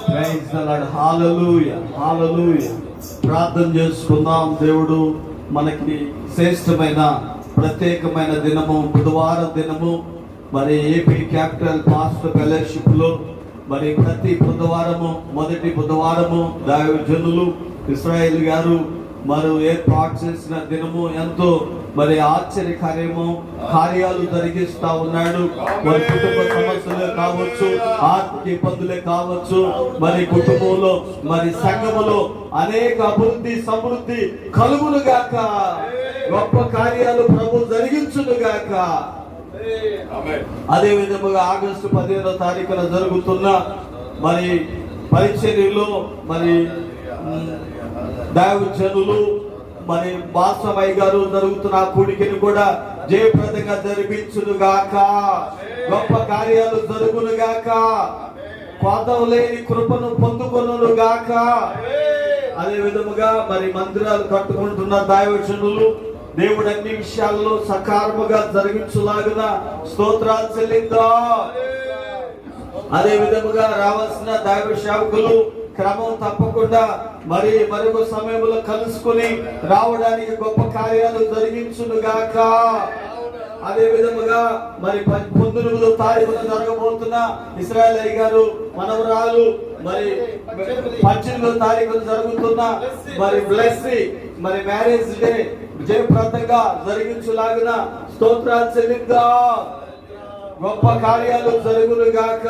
ప్రైజ్ ది లార్డ్ హల్లెలూయా హల్లెలూయా ప్రార్థన చేసుకుందాం దేవుడు మనకి శ్రేష్టమైన ప్రత్యేకమైన దినము బుధవారం దినము మరి ఏపీ క్యాపిటల్ పాస్టర్ ఫెలోషిప్ లో మరి ప్రతి బుధవారము మొదటి బుధవారము దైవజనులు ఇశ్రాయేల్ గారు మరి ఏర్పాటు చేసిన దినము ఎంతో మరి ఆశ్చర్యకార్యము కార్యాలు జరిగిస్తా ఉన్నాడు మరి కుటుంబ సమస్యలే కావచ్చు ఆర్థిక ఇబ్బందులే కావచ్చు మరి కుటుంబంలో మరి సంఘములో అనేక అభివృద్ధి సమృద్ధి కలుగును గాక గొప్ప కార్యాలు ప్రభు జరిగించును గాక అదే విధముగా ఆగస్టు 15వ తారీఖున జరుగుతున్న మరి పరిచర్యలో మరి దైవజనులు మరి బాసమయ్య గారు జరుగుతున్న కూడికను కూడా జయప్రదంగా జరిపించును గాక గొప్ప కార్యాలు జరుగును గాక కోతం లేని కృపను పొందుకొనును గాక అదే విధముగా మరి మందిరాలు కట్టుకుంటున్న దైవజనులు దేవుడు అన్ని విషయాల్లో సకారముగా జరిగించులాగున స్తోత్రాలు చెల్లిద్దాం. అదే విధముగా రావాల్సిన దైవ సేవకులు క్రమం తప్పకుండా మరి మరొక సమయంలో కలుసుకుని రావడానికి గొప్ప కార్యాలు జరిగించును గాక. అదే విధముగా మరి 19వ తారీఖున జరగబోతున్న ఇశ్రాయేల్ అయ్య గారు మనవరాలు మరి 18వ తారీఖున జరుగుతున్న మరి మరి మ్యారేజ్ డే జయప్రదంగా జరిగించులాగిన స్తోత్రాలు చెల్లిద్దాం. గొప్ప కార్యాలు జరుగునుగాక.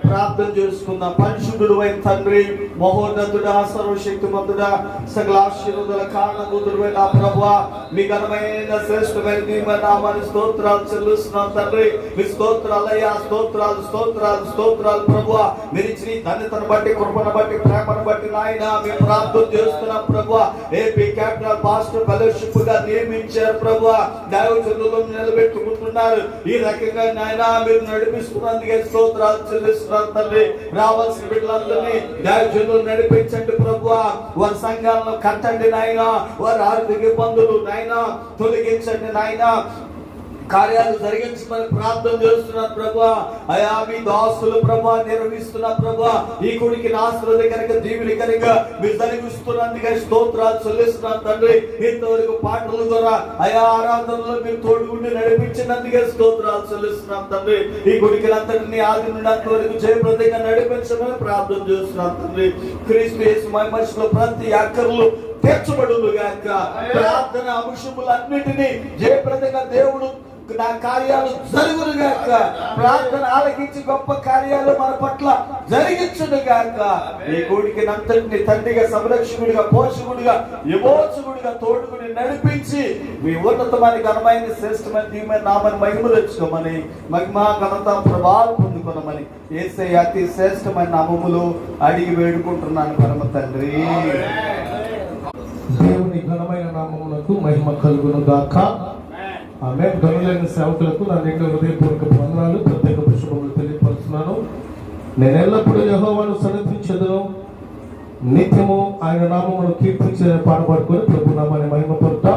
ప్రార్థన చేసుకుందాం. పరిశుద్ధుడు అయిన తండ్రి, మహోన్నతుడా, సర్వశక్తిమంతుడా, సకల ఆశీర్వాదాల కారణభూతుడైన ప్రభువా, మీ ఘనమైన శ్రేష్టమైన దీవెన నామానికి స్తోత్రాలు చెల్లిస్తున్నాం తండ్రి. మీ స్తోత్రాలయ్యా, స్తోత్రాలు స్తోత్రాలు స్తోత్రాలు ప్రభువా. మీరు ఇచ్చిన ధన్యతను బట్టి, కృపను బట్టి, ప్రేమను బట్టి నాయన మేము ప్రార్థన చేస్తున్నాం ప్రభువా. ఏపీ క్యాపిటల్ పాస్టర్ ఫెలోషిప్ గా నియమించారు ప్రభువా. దైవజనులను నిలబెట్టుకుంటున్నారు. ఈ రకంగా నాయన మీరు నడిపిస్తున్నందుకే స్తోత్రాలు చెల్లిస్తున్నాం తండ్రి. రావాల్సిన బిడ్డలందరినీ దైవజనులు నడిపించండి ప్రభువా. వారి సంఘాలను కట్టండి నాయన. వారి ఆర్థిక ఇబ్బందులు నాయన తొలగించండి నాయన. కార్యాలు జరిగించమని ప్రార్థన చేస్తున్నారు ప్రభా. అయా మీ దాసులు ప్రభా నిర్వహిస్తున్న ప్రభా, ఈ కుడికి ఆశీర్వాదకరంగా దీవెనకరంగా మీరు జరిగిస్తున్నందుకే స్తోత్రాలు చెల్లిస్తున్నాను తండ్రి. ఇంతవరకు పాటల ద్వారా అయా ఆరాధనలో మీరు తోడుగుండి నడిపించినందుకే స్తోత్రాలు చెల్లిస్తున్నాం తండ్రి. ఈ కుడికి అంతటిని ఆది నుండి అంతవరకు జయప్రదంగా నడిపించమని ప్రార్థన చేస్తున్నాం తండ్రి. క్రీస్తు యేసు మహిమలో ప్రతి అక్కర్లు తీర్చబడును గాక. ప్రార్థన అంశములన్నిటినీ జయప్రదంగా దేవుడు నా కార్యాలు జరుగును గాక. ప్రార్థన ఆలకించి గొప్ప కార్యాలు మన పట్ల జరిగించును గాక. ఈ కోడికి అంతటిని తండ్రిగా, సంరక్షకుడిగా, పోషకుడిగా, విమోచకుడిగా తోడుకుని నడిపించి మీ ఉన్నతమైన ఘనమైన శ్రేష్టమైన దీవెన నామని మహిమ తెచ్చుకోమని, మహిమ ఘనత ప్రభావం పొందుకోనమని యేసయ్య అతి శ్రేష్టమైన నామములో అడిగి వేడుకుంటున్నాను పరమ తండ్రి. దేవుని ఘనమైన నామములకు మహిమ కలుగును గాక. ఆమేన్. గనులైన సేవకులకు నా నిండు హృదయపూర్వక వందనాలు, ప్రత్యేక పుష్పములు తెలియపరుస్తున్నాను. నేను ఎల్లప్పుడూ యెహోవాను సన్నిధించెదను, నిత్యము ఆయన నామమును కీర్తించే పాడబడుకొని ప్రభు నామాన్ని మహిమపరుతా.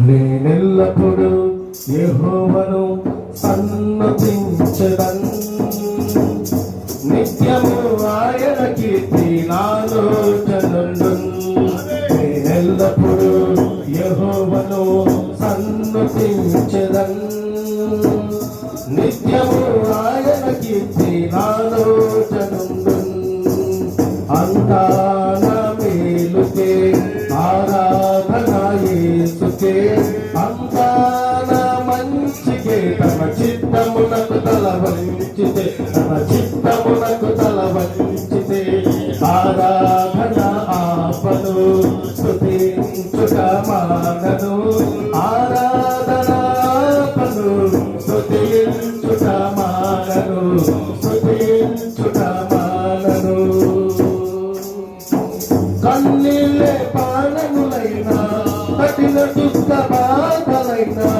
నేనెల్లప్పుడూ యెహోవాను సన్నిధించెదను, నిత్యము ఆయన కీర్తి నాలో జనుండును. నేనెల్లప్పుడూ యెహోవాను సన్నిధించెదను, నిత్యము ఆయన కీర్తి నాలో జనుండును. అంతా నా మేలుకే, ఆరాధన యేసుకే, అంతా నా మంచికే. తన చిత్తమునకు తల వంచితే, తన చిత్తమునకు తల వంచితే, ఆరాధన ఆపను, స్తుతించుట మానను. ఆరాధన ఆపను, స్తుతించుట మానను, స్తుతించుట మానను. కన్నీళ్ళే పానములైనా, కఠిన దుఃఖ బాధలైనా,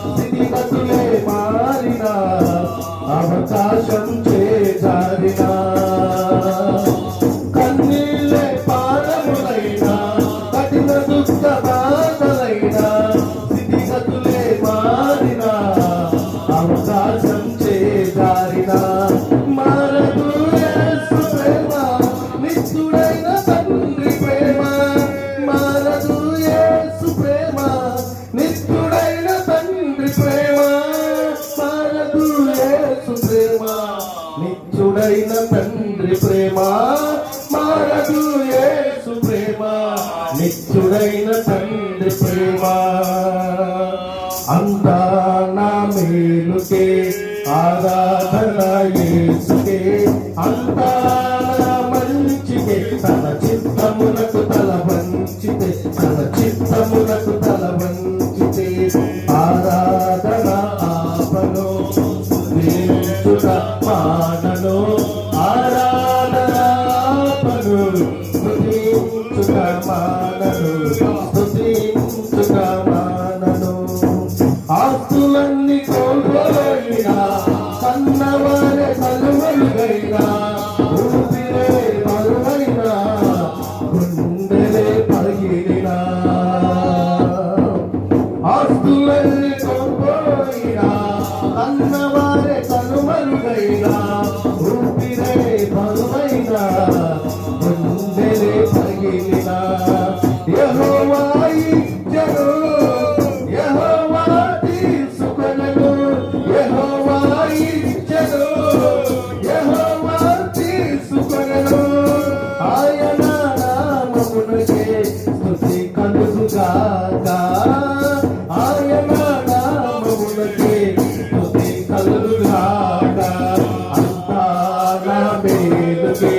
స్థితిగతులే మారినా, అవకాశం చేజారినా. కన్నీళ్ళే పానములైనా, కఠిన దుఃఖ బాధలైనా, స్థితిగతులే మారినా, అవకాశం చేజారినా. మారదు యేసు ప్రేమ, నిత్యుడైన తండ్రి ప్రేమ. మారదు యేసు ప్రేమ, నిత్యుడైన తండ్రి ప్రేమ. మారదు యేసు ప్రేమ, నిత్యుడైన తండ్రి ప్రేమ. మారదు యేసు ప్రేమ, నిత్యుడైన తండ్రి ప్రేమ. అంతా నా మేలుకే, ఆరాధన యేసుకే, అంతా నా మంచికే. తన చిత్తమునకు తల వంచితే, తన చిత్తమునకు తల వంచితే, ఆరాధన ఆపను, స్తుతించుట మానను. ఆరాధన ఆపను, స్తుతించుట మానను, స్తుతించుట మానను. ఆస్తులన్నీ కోల్పోయినా, కన్నవారే కలువలుగైనా, ఊపిరే బరువైనా, గుండెలే పగిలినా. ఆస్తులన్నీ కోల్పోయినా, కన్నవారే కలువలుగైనా, ఊపిరే బరువైనా, గుండెలే పగిలినా. యెహోవా ఇచ్చెను, యెహోవా తీసుకొనెను. యెహోవా ఇచ్చెను, యెహోవా తీసుకొనెను. ఆయన నామమునకే స్తుతి కలుగుగాక. ఆయన నామమునకే స్తుతి కలుగాక. అంతా నా మేలుకే,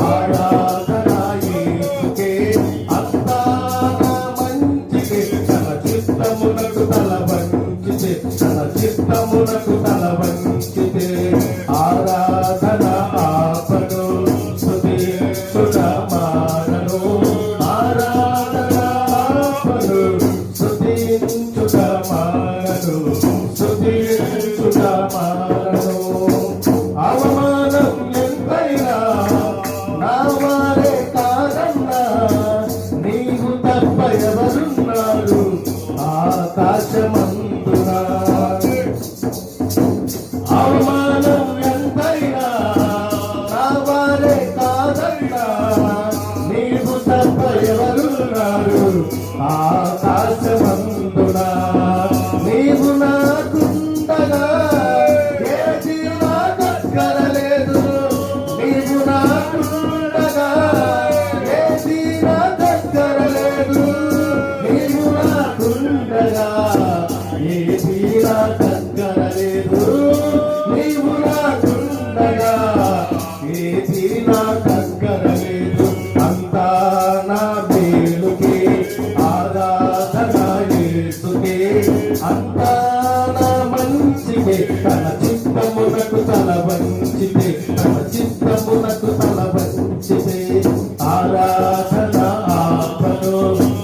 ఆరాధన యేసుకే. అంతా నా మంచికే, తన చిత్తమునకు తల వంచితే, తన చిత్తమునకు తల వంచితే. ఆరాధన ఆపను, స్తుతించుట మానను. ఆరాధన ఆపను, స్తుతించుట మానను. స్తుతించుట మానను. అవమానం ఎంతైనా నా వారే కాదన్నా, నీవు తప్ప ఎవరున్నారు ఆకాశమందునా. అవమానం ఎంతైనా నా వారే కాదన్నా, నీవు తప్ప ఎవరున్నారు ఆకాశమందునా. నీవు నాకుండగా ఏది నాకక్కరలేదు. నీవు నాకుండగా ఏది నాకక్కరలేదు. నీవు నాకుండగా ఏది నాకక్కరలేదు. నీవు నాకుండగా ఏది నాకక్కరలేదు. అంతా నా మేలుకే, ఆరాధన యేసుకే. అంతా నా మంచికే, తన చిత్తమునకు తల వంచితే, తన చిత్తమునకు తల వంచితే. ఆరాధన ఆపను,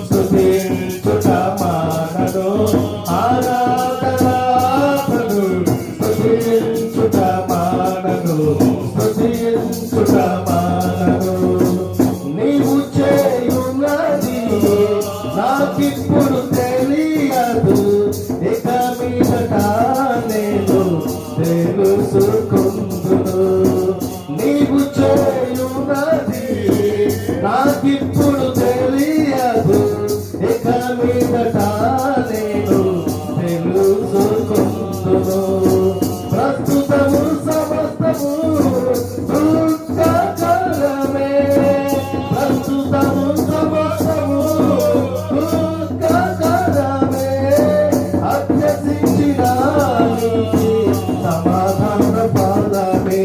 స్తుతించుట మానను. ఆరాధన ఆపను, స్తుతించుట మానను. స్తుతించుట మానను. నీవు చేయున్నది నాకిప్పుడు తెలియదు, ఇక మీదట నేను తెలుసుకుందును. నీవు చేయున్నది నాకిప్పుడు తెలియదు, ఇక మీదట నేను తెలుసుకుందును. ప్రస్తుతము సమస్తము దుఃఖకరమే. ప్రస్తుతము సమస్తము దుఃఖకరమే. అభ్యసించిన నీతి సమాధాన ఫలమే.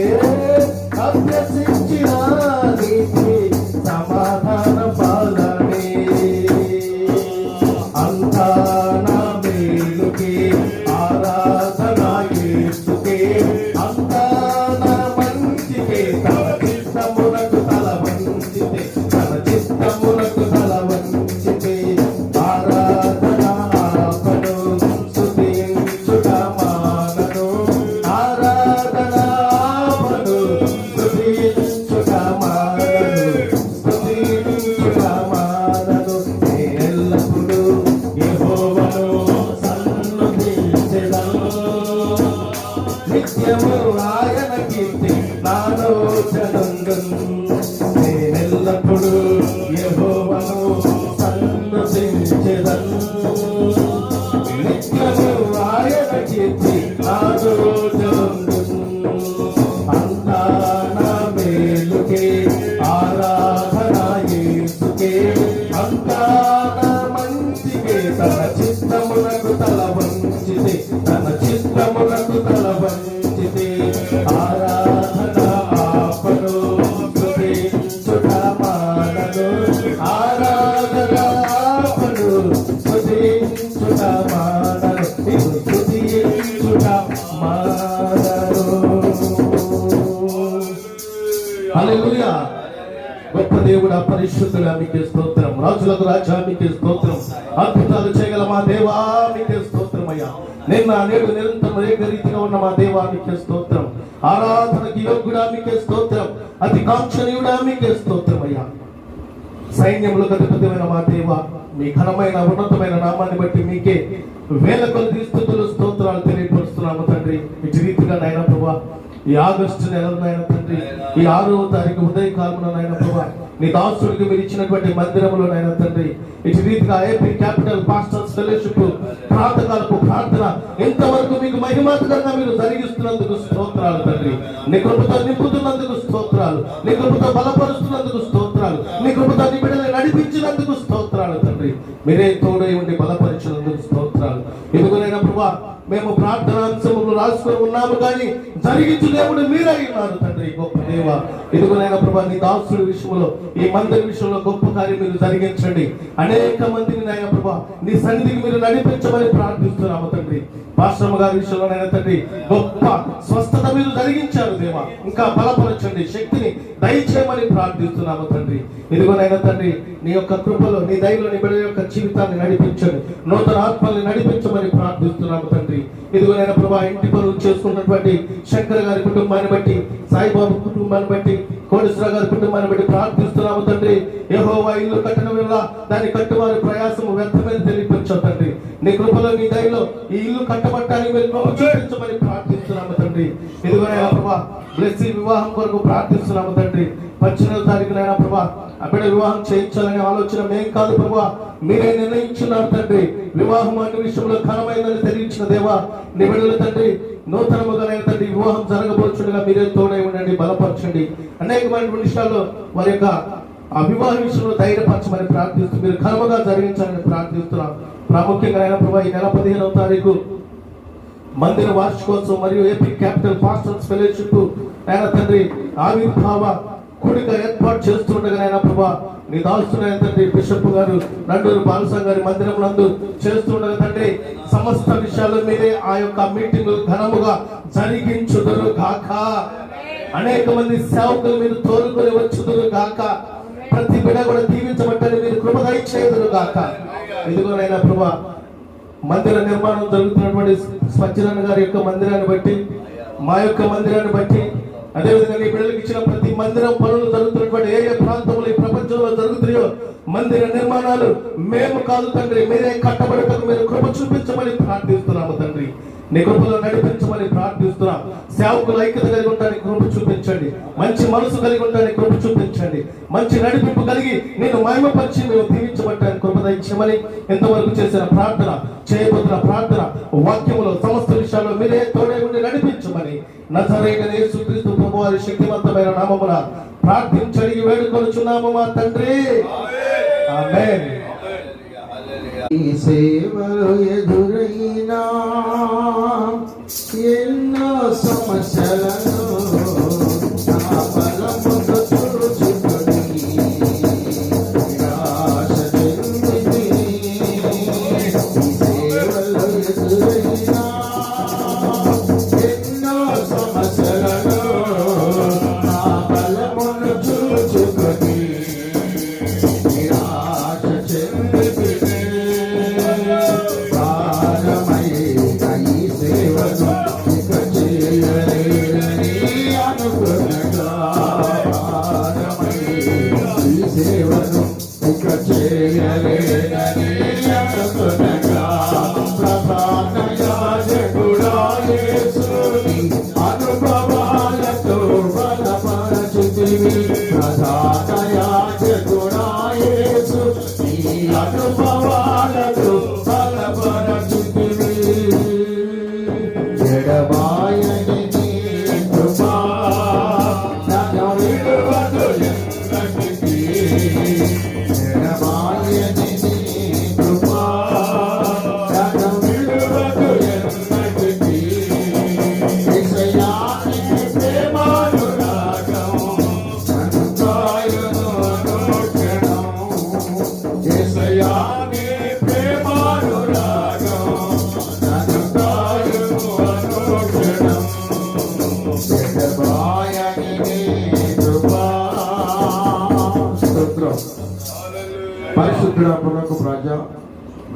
అభ్యసించిన నీతి సమాధాన ఫలమే. అంతా నా మేలుకే, ఆరాధన యేసుకే. అంతా నా మంచికే, తన చిత్తమునకు తల వంచితే, తన చిత్తమునకు తల వంచితే. ఆరాధన ఆపను, స్తుతించుట మానను. ఆరాధన ఆపను, స్తుతించుట మానను. స్తుతించుట మానను. ఎల్లప్పుడూ యెహోవాను సన్నుతించెదను. నిత్యము ఆయన కీర్తి నాలోచనుండును. నేనెల్లప్పుడూ యెహోవాను సన్నుతించెదను. నిత్యము ఆయన కీర్తి నాలోచనుండును. అంతా నా మేలుకే, ఆరాధన యేసుకే. అంతా నా మంచికే, తన చిత్తమునకు తల వంచితే, తన చిత్తమునకు తల వంచితే. ఆరాధన ఆపను, స్తుతించుట మానను. ఆరాధన ఆపను, స్తుతించుట మానను. స్తుతించుట మానను. హల్లెలూయా. గొప్ప దేవుడా, పరిశుద్ధుడా మీకే స్తోత్రం. రాజులకు రాజా మీకే స్తోత్రం. అద్భుతాలు చేయగల మా దేవా మీకే స్తోత్రం అయ్యా. నిన్న నేడు నిరంతరం ఏకరీతిగా ఉన్న మా దేవా మీకే స్తోత్రం. ఆరాధనకి యోగ్యుడా మీకే స్తోత్రం. అతి కాంక్షణీయుడా మీకే స్తోత్రం అయ్యా. సైన్యములకు అధిపతిమైన మా దేవ, మీ ఘనమైన ఉన్నతమైన నామాన్ని బట్టి మీకే వేల కొలది స్తుతులు స్తోత్రాలు తెలియపరుస్తున్నాము తండ్రి. ఇటు రీతిగా నాయన ప్రభా, ఈ ఆగస్టు నెలలో నాయన తండ్రి, ఈ 6వ తారీఖు ఉదయకాలమున నాయన ప్రభా, నీ దాసుడికి మీరు ఇచ్చినటువంటి మందిరములో నాయన తండ్రి, ఇటు రీతిగా ఏపీ క్యాపిటల్ పాస్టర్స్ ఫెలోషిప్ ప్రాతకాలపు ప్రార్థన ఇంతవరకు మీకు మహిమార్థంగా మీరు జరిగిస్తున్నందుకు స్తోత్రాలు తండ్రి. నీ కృపతో నింపుతున్నందుకు స్తోత్రాలు, నీ కృపతో బలపరుస్తున్నందుకు స్తోత్రాలు, నీ కృపతో నీ బిడ్డలను నడిపించినందుకు స్తోత్రాలు తండ్రి. మీరే తోడై ఉండి బలపరిచినందుకు స్తోత్రాలు. స్తోత్రాలు. ఇదిగోనైనా ప్రభా మేము ప్రార్థనాంశములు రాసుకొని ఉన్నాము కానీ జరిగించు దేవుడు మీరై ఉన్నారు తండ్రి. గొప్ప దేవ, ఇదిగోనైనా ప్రభా నీ దాసుల విషయంలో, ఈ మందిర విషయంలో గొప్ప కార్యం మీరు జరిగించండి. అనేక మందిని నాయన ప్రభా నీ సన్నిధికి మీరు నడిపించమని ప్రార్థిస్తున్నాము తండ్రి. పాశ్రమ గారి విషయంలోనైనా తండ్రి గొప్ప స్వస్థత మీరు జరిగించారు దేవా, ఇంకా బలపరచండి, శక్తిని దయచేయమని ప్రార్థిస్తున్నాము తండ్రి. ఇదిగోనైనా తండ్రి నీ యొక్క కృపలో, నీ దయలో నీ బిడ్డ యొక్క జీవితాన్ని నడిపించండి, నూతన ఆత్మల్ని నడిపించమని ప్రార్థిస్తున్నాము తండ్రి. ఇదిగోనైనా ప్రభా ఇంటి పనులు చేసుకున్నటువంటి శంకర్ గారి కుటుంబాన్ని బట్టి, సాయిబాబు కుటుంబాన్ని బట్టి, కోటేశ్వర గారి కుటుంబాన్ని బట్టి ప్రార్థిస్తున్నాము తండ్రి. యెహోవా ఇల్లు కట్టడం వల్ల దాని కట్టువారి ప్రయాసము వ్యర్థమని తెలియపరచావు తండ్రి. నీ కృపలో నీ దయలో ఈ ఇల్లు కట్టబట్టానికి మీరు కృప చూపించమని ప్రార్థిస్తున్నాము తండ్రి. ఇదిగోనైనా ప్రభా బ్లెస్సీ వివాహం కొరకు ప్రార్థిస్తున్నాము తండ్రి. 18వ తారీఖునైనా ప్రభా అక్కడ వివాహం చేయించాలనే ఆలోచన మేం కాదు ప్రభా, మీరే నిర్ణయించున్నారు తండ్రి. వివాహం అనే విషయంలో ఘనమైనదని తెలియించిన దేవా, నీ బిడ్డల తండ్రి నూతనముగానైనా తండ్రి వివాహం జరగబోచుండగా మీరే తోడై ఉండండి, బలపరచండి. అనేకమైన విషయాల్లో వారి యొక్క ఆ వివాహ విషయంలో ధైర్యపరచమని ప్రార్థిస్తూ మీరు ఘనముగా జరిగించాలని ప్రార్థిస్తున్నాం. ప్రాముఖ్యంగా అయినా ప్రభా ఈ నెల 15వ తారీఖు మందిర వార్షికోత్సవం మరియు ఏపీ క్యాపిటల్ పాస్టర్స్ ఫెలోషిప్ అయినా తండ్రి ఆవిర్భావ కూడిక ఏర్పాటు చేస్తుండగానైనా ప్రభా నీ దాస్తున్న తండ్రి బిషప్ గారు నండూరు బాలసా గారి మందిరం నందు చేస్తుండగా తండ్రి సమస్త విషయాల్లో మీరే ఆ యొక్క మీటింగ్ ఘనముగా జరిగించుదురు గాక. అనేక మంది సేవకులు మీరు తోలుకొని వచ్చుదురు గాక. ప్రతి బిడ్డ కూడా దీవించబట్టని మీరు కృప దయచేయుదురు గాక. ఇదిగోనైనా ప్రభా మందిర నిర్మాణం జరుగుతున్నటువంటి స్వచ్ఛరణ గారి యొక్క మందిరాన్ని బట్టి, మా యొక్క మందిరాన్ని బట్టి, అదేవిధంగా నీ బిడ్డలకు ఇచ్చిన ప్రతి మందిరం పనులు జరుగుతున్నటువంటి ఏ ప్రాంతంలో ఈ ప్రపంచంలో జరుగుతున్నాయో మందిర నిర్మాణాలు మేము కాదు తండ్రి, మీరే కట్టబడటకు మీరు కృప చూపించమని ప్రార్థిస్తున్నాము తండ్రి. నీ కృపలో నడిపించమని ప్రార్థిస్తున్నాం. సేవకులు ఐక్యత కలిగి ఉండడానికి కృప చూపించండి, మంచి మనసు కలిగి ఉండడానికి కృప చూపించండి, మంచి నడిపింపు కలిగి నేను మహిమపరిచి మేము దీవించబట్టడానికి కృప దయచేయమని ఇంతవరకు చేసిన ప్రార్థన, చేయబోతున్న ప్రార్థన వాక్యములో సమస్త విషయాల్లో మీరే తోడై ఉండి నడిపించమని నజరేయుడైన యేసుక్రీస్తు ప్రభువారి శక్తివంతమైన నామమున ప్రార్థించి వేడుకొనుచున్నాము మా తండ్రి. ఆమేన్. ఈ సేవలు ఎదురైనా ఎన్నో సమస్యలను నా బలముతో చూచుకొని నిరాశ చెందితి. ఈ సేవలు ఎదురైనా ఎన్నో సమస్యలను నా బలమును చూచుకొని నిరాశ చెందితి. అనుభవాలతో బలపరచుతివి ప్రధానయాజకుడాయేసు, ఈ అనుభవాలతో బలపరచుతివి. ఎడబాయని నీ కృపా నన్ను విడువదు ఎన్నటికీ. ఎడబాయని నీ కృపా నన్ను విడువదు ఎన్నటికీ. యేసయ్యా నీ ప్రేమానురాగం నన్ను కాయును అనుక్షణం. యేసయ్యా నీ ప్రేమానురాగం నన్ను కాయును అనుక్షణం. ఎడబాయని నీ కృపా. స్తోత్రం. పరిశుద్ధుడ పునకు ప్రజ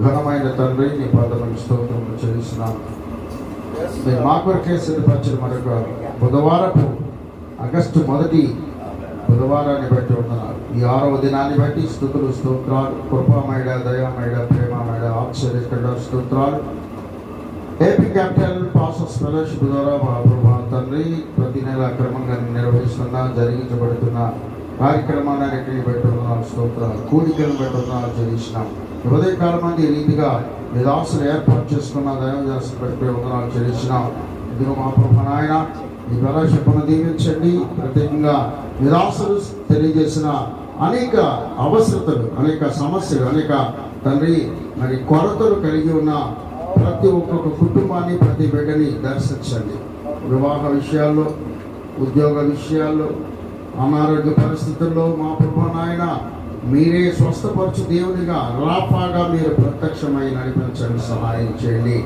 ఘనమైన తండ్రి, నీ పాదములకు స్తోత్రములు చెల్లిస్తున్నాను. మీరు మా కొరకే సిద్ధపరిచిన మరొక బుధవారపు ఆగస్టు 1 బుధవారాన్ని బట్టి ఉన్నారు. ఈ 6వ దినాన్ని బట్టి స్తుతులు, స్తోత్రాలు, కృపామయుడ, దయామయుడ, ప్రేమమయుడ, ఆశ్చర్యకరుడ స్తోత్రాలు. ఏపీ క్యాపిటల్ పాస్టర్స్ ఫెలోషిప్ ద్వారా మా ప్రభా తండ్రి ప్రతి నెల క్రమంగా నిర్వహిస్తున్న జరిగించబడుతున్న కార్యక్రమాన్ని బట్టి ఉన్నాం. స్తోత్రాలు, కూడికలను బట్టి ఉన్నాం చెల్లించినాం. ఉదయకాలం ఈ రీతిగా మీ దాసులు ఏర్పాటు చేసుకున్న దైవదాసులు బట్టి వందనాలు చెల్లించినాం. ఇదిగో మా ప్రభు నాయన ఈ ఫెలోషిప్ను దీవించండి. ప్రత్యేకంగా మీ దాసులు తెలియజేసిన అనేక అవసరతలు, అనేక సమస్యలు, అనేక తండ్రి మరి కొరతలు కలిగి ఉన్న ప్రతి ఒక్కొక్క కుటుంబాన్ని, ప్రతి బిడ్డని దర్శించండి. వివాహ విషయాల్లో, ఉద్యోగ విషయాల్లో, అనారోగ్య పరిస్థితుల్లో మా ప్రభు నాయన మీరే స్వస్థపరచు దేవునిగా, రాపాగా మీరు ప్రత్యక్షమై నడిపించండి, సహాయం చేయండి.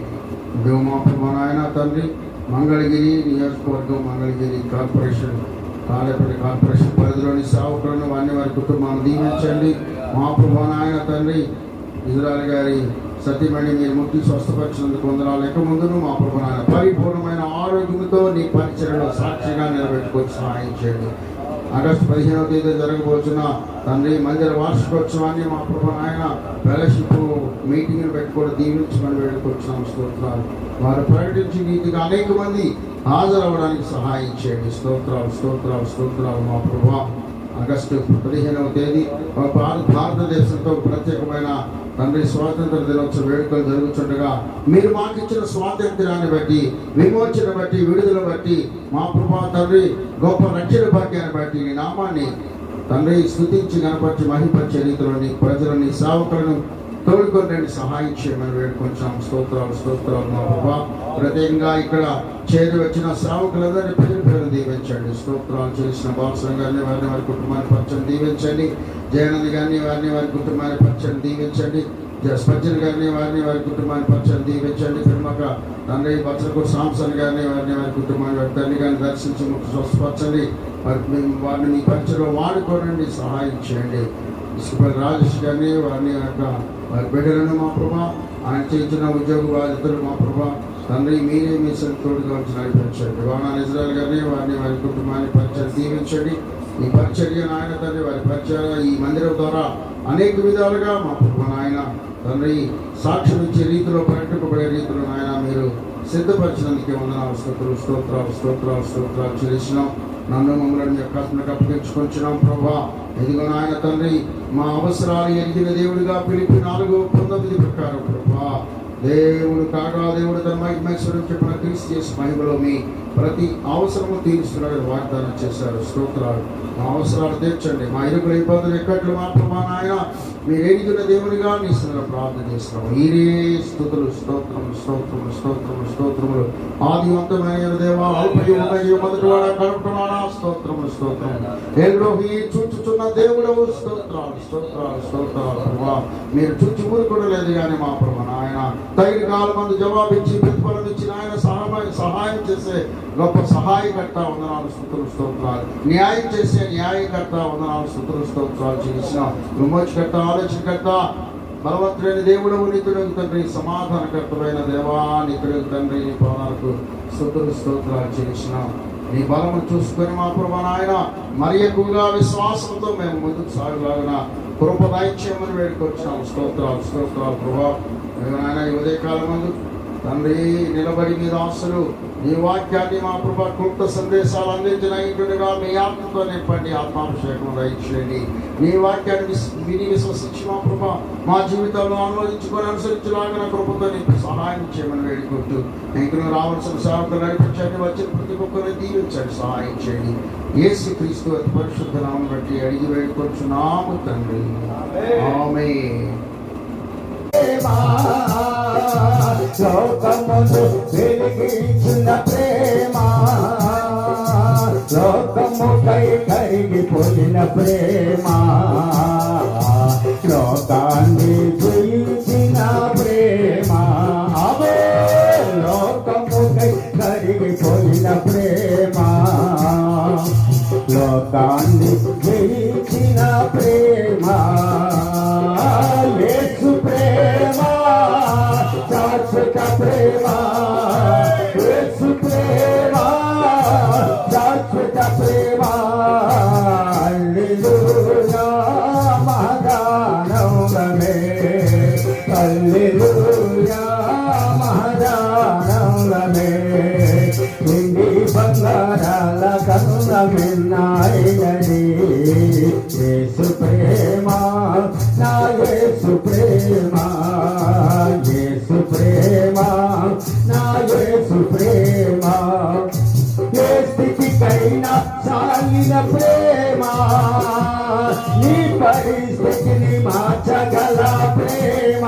ఇదిగో మా ప్రభు నాయన తండ్రి, మంగళగిరి నియోజకవర్గం, మంగళగిరి కార్పొరేషన్, తాడేపల్లి కార్పొరేషన్ పరిధిలోని సేవకులను, వారి కుటుంబాన్ని దీవించండి. మా ప్రభు నాయన తండ్రి, ఇజ్రాయల్ గారి సతీమణి మీరు ముక్తి స్వస్థపరిచినందుకు వందనాలు. ఇక ముందును మా ప్రభు నాయన పరిపూర్ణమైన ఆరోగ్యంతో నీ పరిచర్యలో సాక్షిగా నిలబెట్టుకొని సహాయం చేయండి. ఆగస్టు 15వ తేదీ జరగబోతున్న తండ్రి మందిర వార్షికోత్సవాన్ని మా ప్రభు నాయన ఫెలోషిప్ మీటింగ్లు పెట్టుకొని దీవించమని వేడుకొచ్చున్నాం. స్తోత్రాలు. వారు ప్రకటించి నీతిగా అనేక మంది హాజరవ్వడానికి సహాయం చేయండి. స్తోత్రాలు, స్తోత్రాలు, స్తోత్రాలు. మా ప్రభు ఆగస్టు 15వ తేదీ భారతదేశంతో ప్రత్యేకమైన తండ్రి స్వాతంత్ర దినోత్సవ వేడుకలు జరుగుతుండగా మీరు మాకు ఇచ్చిన స్వాతంత్ర్యాన్ని బట్టి, విమోచన బట్టి, విడుదల బట్టి, మా ప్రభా తండ్రి గొప్ప రక్షణ భాగ్యాన్ని బట్టి నీ నామాన్ని తండ్రి స్తుతించి గణపరిచి మహిపరిచే రీతిలో నీ ప్రజలని, సేవకులను తోడుకొని సహాయం చేయమని వేడుకొంచాం. స్తోత్రాలు, స్తోత్రాలు. మా ప్రభా ప్రత్యేకంగా ఇక్కడ చేరి వచ్చిన సేవకులందరినీ పేరు పేరు దీవించండి. స్తోత్రాలు చేసిన బాలసం గారిని, వారిని వారి కుటుంబాన్ని పరిచయం దీవించండి. జయనంద్ గారిని, వారిని వారి కుటుంబాన్ని పరిచయం దీవించండి. స్పర్జన్ గారిని, వారిని వారి కుటుంబాన్ని పరిచయం దీవించండి. తిరుమక తండ్రి బచ్చలకు సాంసన్ గారిని, వారిని వారి కుటుంబాన్ని, వారి తల్లి గారిని దర్శించి ముఖ్య స్వస్థపరచండి. వారిని మీ పరిచయంలో వాడుకోనండి, సహాయం చేయండి. ఇసుకపల్లి రాజేష్ గారిని, వారిని వారి బిడ్డలను మా ప్రభా, ఆయన చేయించిన ఉద్యోగ బాధ్యతలు మా ప్రభా తండ్రి మీరే మీ తోడుగా వచ్చి నడిపించండి. వానాన్ని ఇజ్రాయల్ గారిని, వారిని వారి కుటుంబాన్ని పరిచయం దీవించండి. ఈ పరిచర్య నాయన తండ్రి, వారి పరిచయ ఈ మందిరం ద్వారా అనేక విధాలుగా మా ప్రభు నాయన తండ్రి సాక్ష్యం ఇచ్చే రీతిలో, ప్రకటింపబడే రీతిలో నాయన మీరు సిద్ధపరిచినందుకే వందనాలు. స్తోత్రాలు, స్తోత్రాలు, స్తోత్రాలు, స్తోత్రాలు చేసినాం. నన్ను మమ్మల్ని యొక్క అప్పగించుకొచ్చినాం ప్రభా. ఇదిగో నాయన తండ్రి, మా అవసరాలు ఎరిగిన దేవుడిగా పిలిపి 4:19 ప్రకారం ప్రభా దేవుడు కాగా దేవుడు తన మహిమేశ్వరం చెప్పిన క్రీస్తు చేసి మహిమలో మీ ప్రతి అవసరము తీరుస్తున్నాడు వాగ్దానం చేశారు. స్తోత్రాలు. మా అవసరాలు తీర్చండి. మా ఇరుకుల ఇబ్బందులు ఎక్కట్లు మా ప్రభా నాయన మీరు ఎరిగిన దేవుడిగా నీ స్థితిలో ప్రార్థన చేస్తున్నాము. ఈరే స్థుతులు, స్తోత్రము, స్తోత్రము, స్తోత్రము, స్తోత్రములు. ఆదివంతమైన దేవా, మొదటి వాడ కనుక్కున్నాడా, స్తోత్రము, స్తోత్రము. ఎల్రోహి చూచుచున్న దేవుడవు, స్తోత్రాలు, స్తోత్రాలు, స్తోత్రాలు. ప్రభా మీరు చూచి ఊరుకోవలేదు కానీ మా ప్రభా నాయన తగిన కాలం మంది జవాబిచ్చి ప్రతిఫలం ఇచ్చిన ఆయన సహాయం చేసే గొప్ప సహాయకర్త వందనాలు, స్తుతులు, స్తోత్రాలు. న్యాయం చేసే న్యాయకర్త వందనాలు, స్తుతులు, స్తోత్రాలు చేసిన విమోచకర్త, ఆలోచనకర్త, బలవంతుడైన దేవుడు, నిత్యుడు తండ్రి, సమాధానకర్తమైన దేవా, నిత్యుడు తండ్రి, నీ పాదాలకు స్తుతులు, స్తోత్రాలు చేసిన నీ బలము చూసుకొని మా ప్రభా నాయన మరి ఎక్కువగా విశ్వాసంతో మేము ముందుకు సాగులాగిన కృప దయచేయమని వేడుకొచ్చాము. స్తోత్రాలు, స్తోత్రాలు. ప్రభా నాయన ఈ ఉదయకాలం ముందు తండ్రి నిలబడి మీ దాసులు నీ వాక్యాన్ని మా ప్రభా క్లుప్త సందేశాలు అందించిన ఇంటుగా మీ ఆత్మతో నింపండి, ఆత్మాభిషేకం దయచేయండి. నీ వాక్యాన్ని విని విశ్వసించి మా ప్రభా మా జీవితంలో అనువదించుకొని అనుసరించలాగిన కృపతో నీకు సహాయం చేయమని వేడుకుంటూ ఇంకను రావాల్సిన సేవకులు నడిపించండి. వచ్చిన ప్రతి ఒక్కరిని దీవించండి, సహాయం చేయండి. యేసు క్రీస్తు అతి పరిశుద్ధ నామమును బట్టి అడిగి వేడుకొచ్చున్నాము తండ్రి, ఆమేన్. లోకమును వెలిగించిన ప్రేమ, లోకముకై కరిగిపోయిన ప్రేమ, లోకాన్ని జయించిన ప్రేమ, లోకముకై కరిగిపోయిన ప్రేమ, లోకాన్ని జయించిన ప్రేమ, యేసు ప్రేమ, శాశ్వత ప్రేమ, యేసు ప్రేమ, శాశ్వత ప్రేమ. హల్లెలూయా మహదానందమే, హల్లెలూయా మహదానందమే. నిండి బంగారాల కనుల విన్నాయని యేసు ప్రేమ, నా యేసు ప్రేమ, యేసు ప్రేమ, నా యేసు ప్రేమ. ఏ స్థితికైనా సాగిన ప్రేమ, నీ పరిస్థితిని మార్చగల ప్రేమ.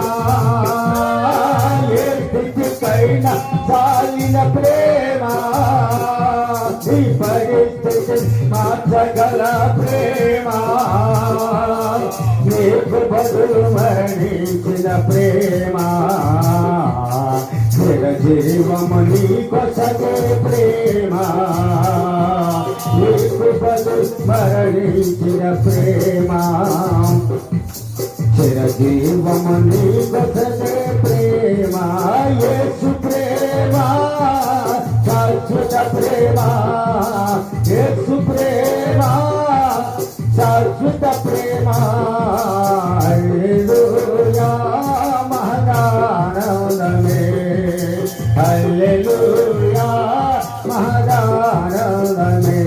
ఏ స్థితి మార్చగల ప్రేమ నీకు బదులు మరణించిన ప్రేమ చిరజీవము నీకొసగే ప్రేమ నీకు బదులు మరణించిన ప్రేమ చిరజీవము నీకొసగే ప్రేమ యేసు ప్రేమ శాశ్వత ప్రేమ యేసు ప్రేమ శాశ్వత ప్రేమ హల్లెలూయా మహదానందమే హల్లెలూయా మహదానందమే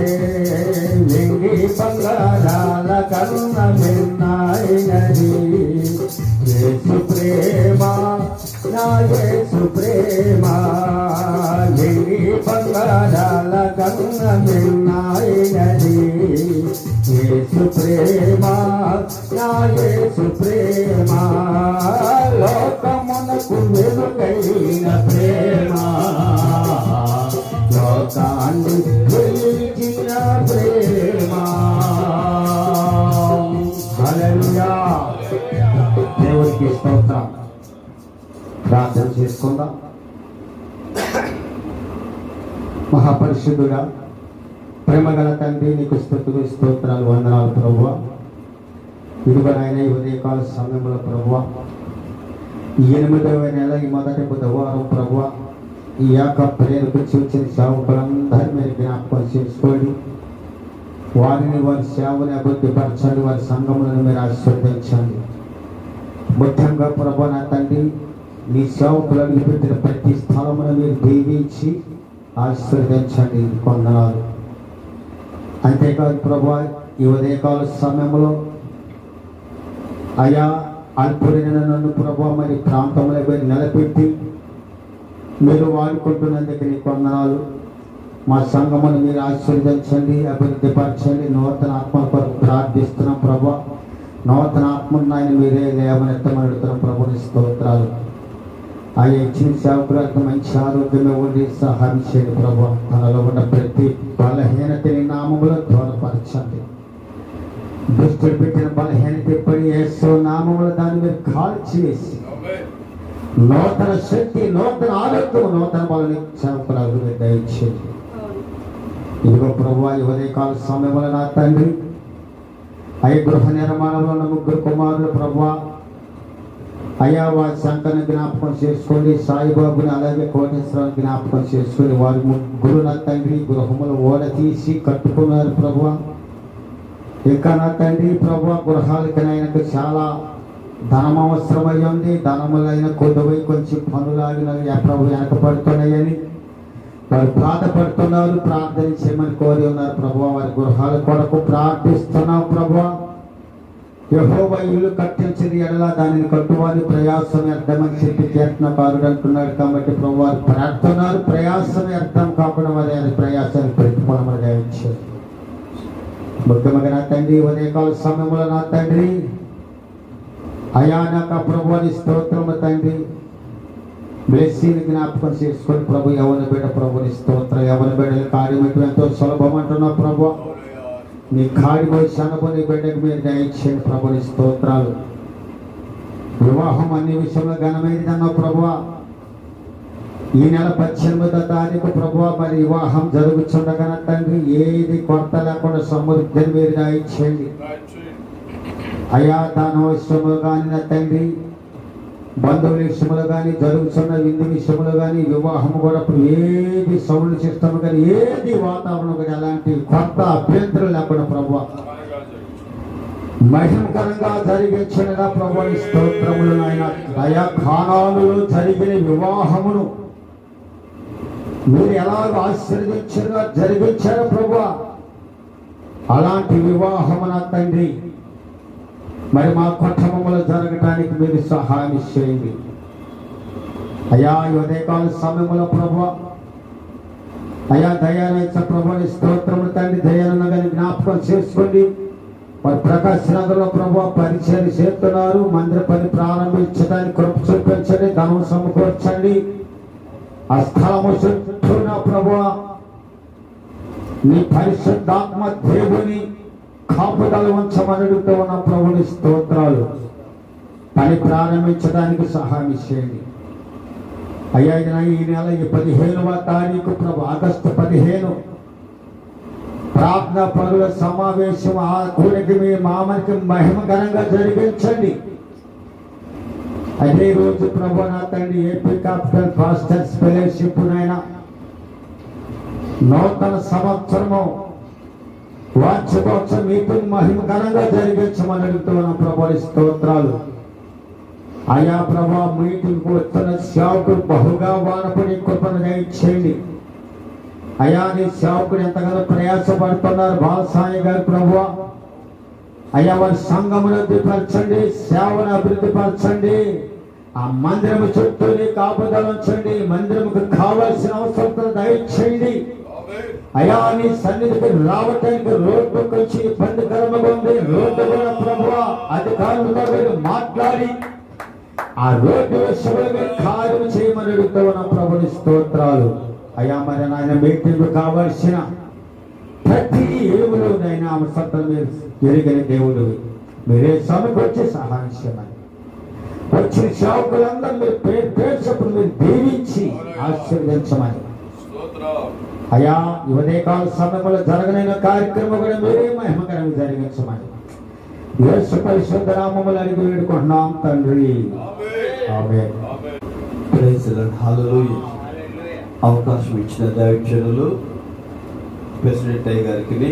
లింగి బంగారాల కరుణ మిన్నాయినది యేసు ప్రేమ నా యేసు ప్రేమ లింగి బంగారాల కరుణ మిన్నాయినది యేసు ప్రేమ నా యేసు ప్రేమ లోకమునకు వెలుగైన ప్రేమ లోకాన్ని వెలిగించిన ప్రేమ హల్లెలూయా దేవునికి స్తోత్రం. ప్రార్థన చేసుకుందాం. మహాపరిశుద్ధుడా ప్రేమగల తండ్రి నీకు స్తుతులు స్తోత్రాలు వందనాలు ప్రభువా. ఇదిగో నాయన ఈ ఉదయకాల సమయంలో ప్రభువా ఈ 8వ నెల ఈ మొదటి బుధవారం ప్రభువా ఈ యొక్క ప్రేరకు చూచిన సేవకులందరినీ మీరు జ్ఞాపకం చేసుకోండి. వారిని వారి సేవని అభివృద్ధిపరచండి. వారి సంఘములను మీరు ఆశీర్వదించండి. ముఖ్యంగా ప్రభు నా తండ్రి మీ సేవకులను పెట్టిన ప్రతి స్థలమును మీరు దీవించి ఆశీర్వదించండి. కొందనాలు అంతేకాదు ప్రభు ఈ ఉదయకాల సమయంలో అయా అల్పుడైన నన్ను ప్రభు మరి ప్రాంతంలో పోయి నిలబెట్టి మీరు వాడుకుంటున్నందుకు నీ కొందనాలు. మా సంఘమును మీరు ఆశీర్వదించండి, అభివృద్ధిపరచండి. నూతన ఆత్మ కొరకు ప్రార్థిస్తున్నాం ప్రభు. నూతన ఆత్మను ఆయన మీరే లేవనెత్తమని అడుగుతున్నాం ప్రభుని స్తోత్రాలు. ఆ ఇచ్చిన సేవకులకు మంచి ఆరోగ్యమే ఉండి సహాయం చేయండి ప్రభు. తనలో ఉన్న ప్రతి బలహీనతని నామములో దూరపరచండి. దుష్టుడు పెట్టిన బలహీనత పడి యేసు నామములో దాన్ని మీరు కాల్చివేసి నూతన శక్తి, నూతన ఆరోగ్యం, నూతన బలని సేవకులకు మీరు దయచేయండి. ఇదిగో ప్రభు ఈ ఉదయకాల సమయంలో నా తండ్రి అయ్య గృహ నిర్మాణంలో ఉన్న 3 కుమారులు ప్రభు అయ్యా వారి సంఖ్యను జ్ఞాపకం చేసుకోండి. సాయిబాబుని అలాగే కోటేశ్వరాన్ని జ్ఞాపకం చేసుకొని వారి 3 నా తండ్రి గృహములు ఓడ తీసి కట్టుకున్నారు ప్రభు. ఇంకా నా తండ్రి ప్రభు గృహాలకి ఆయనకు చాలా ధనం అవసరమై ఉంది. ధనములైన కొద్దివై కొంచెం పనులాగిన ప్రభు వెనకపడుతున్నాయని వారు బాధపడుతున్నారు. ప్రార్థన చేయమని కోరి ఉన్నారు ప్రభు. వారి గృహాల కొరకు ప్రార్థిస్తున్నాం ప్రభు. యెహోవా ఇల్లు కట్టించింది ఎడలా దానిని కట్టువారి ప్రయాసం వ్యర్థమని చెప్పి కీర్తనకారుడు అంటున్నాడు. కాబట్టి ప్రభు వారు ప్రార్థున్నారు. ప్రయాసం వ్యర్థం కాకుండా వారి అది ప్రయాసానికి ప్రతిఫలములు దయచేయండి. ముఖ్యంగా నా తండ్రి ఉదయకాల సమయంలో నా తండ్రి అయా నాకు ప్రభు అని స్తోత్రము తండ్రి. బ్లెస్సింగ్ జ్ఞాపకం చేసుకొని ప్రభు యవన బిడ్డ ప్రభుని స్తోత్రం. యవన బిడ్డల కార్యం ఎంతో సులభం అంటున్నావు ప్రభు. నీ కాడి వయసు అనుకుని బిడ్డకు మీరు దయచేయండి ప్రభుని స్తోత్రాలు. వివాహం అన్ని విషయంలో ఘనమైనది అన్నావు ప్రభు. ఈ నెల 18వ తారీఖు ప్రభు మరి వివాహం జరుగుతుండగా తండ్రి ఏది కొరత లేకుండా సమృద్ధిని మీరు దయచేయండి అయా. దాని విషయంలో కానీ నా తండ్రి బంధువుల విషయంలో కానీ జరుగుతున్న విందు విషయంలో కానీ వివాహం కూడా ఏది సౌండ్ సిస్టమ్ కానీ ఏది వాతావరణం కానీ అలాంటి కొత్త అభ్యంతరం లేకుండా ప్రభు మహిమకరంగా జరిగించినగా ప్రభు స్తోత్రములు ఆయన. దయా ఖానాలలో జరిగిన వివాహమును మీరు ఎలాగ ఆశీర్వదించగా జరిగించారు ప్రభు. అలాంటి వివాహమున తండ్రి మరి మా కుటుంబంలో జరగటానికి మీరు సహాయం చేయండి అయా. ఈ ఉదయకాల సమయంలో ప్రభు అయా దయాలయ ప్రభుని స్తోత్రములు తండ్రి. దయాలను జ్ఞాపకం చేసుకోండి. వారు ప్రకాశ్ నగర్లో ప్రభు పరిచయం చేస్తున్నారు. మందిర పని ప్రారంభించడానికి కృప చూపించండి. ధనం సమకూర్చండి. ఆ స్థలము చుట్టూ నా ప్రభు నీ పరిశుద్ధాత్మ దేవుని కాపుదల ఉంచమని అడుగుతూ ఉన్న ప్రభుని స్తోత్రాలు. పని ప్రారంభించడానికి సహాయం చేయండి అయ్యా. ఈ నెల 15వ తారీఖు ప్రభు, ఆగస్టు 15 ప్రార్థనా పరుల సమావేశం. ఆ కూడికి మీ మామకి మహిమకరంగా జరిగించండి. అదే రోజు ప్రభు నా తండ్రి ఏపీ క్యాపిటల్ పాస్టర్స్ ఫెలోషిప్ నైనా నూతన సంవత్సరము వార్షికోత్సవ మీటింగ్ మహిమకరంగా జరిగించమని అడుగుతున్న ప్రభు స్తోత్రాలు. ఆయా ప్రభా మీటింగ్ వస్తున్న సేవకుడు బహుగా వానపడి కృపను దయచేయండి అయా. నీ సేవకుడు ఎంతగానో ప్రయాసపడుతున్నారు బాలసాయి గారు ప్రభువా. అయ్యా వారి సంఘమును అభివృద్ధిపరచండి, సేవను అభివృద్ధిపరచండి. ఆ మందిరము చుట్టూ నీ కాపుదల ఉంచండి. మందిరముకు కావాల్సిన అవసరం దయచేయండి అయా. నీ సన్నిధికి రావటానికి రోడ్డు కొంచెం ఇబ్బందికరంగా ఉంది. రోడ్డు కూడా ప్రభువా అధికారులతో మీరు మాట్లాడి ఆ రోడ్డు విషయంలో కార్యం చేయమని అడుగుతూ ఉన్న ప్రభుని స్తోత్రాలు అయ్యా. మరి నాయన మీటింగ్ కావలసిన ప్రతి ఏములోనైనా అవసరం మీరు ఎరిగిన దేవుడు, మీరే సమకూర్చి సహాయం చేయమని వచ్చిన సేవకులందరూ మీరు పేర్చప్పుడు మీరు దీవించి ఆశీర్వదించమని అయ్యా. ఉదయకాల సమయంలో జరగనైన కార్యక్రమం కూడా మీరే మహిమకరంగా జరిగించమని యేసు పరిశుద్ధ నామములో అడిగి వేడుకుంటున్నాం తండ్రి. ఆమేన్. Praise the Lord. హల్లెలూయా. అవకాశం ఇచ్చిన దైవజనులు ప్రెసిడెంట్ అయ్య గారికి,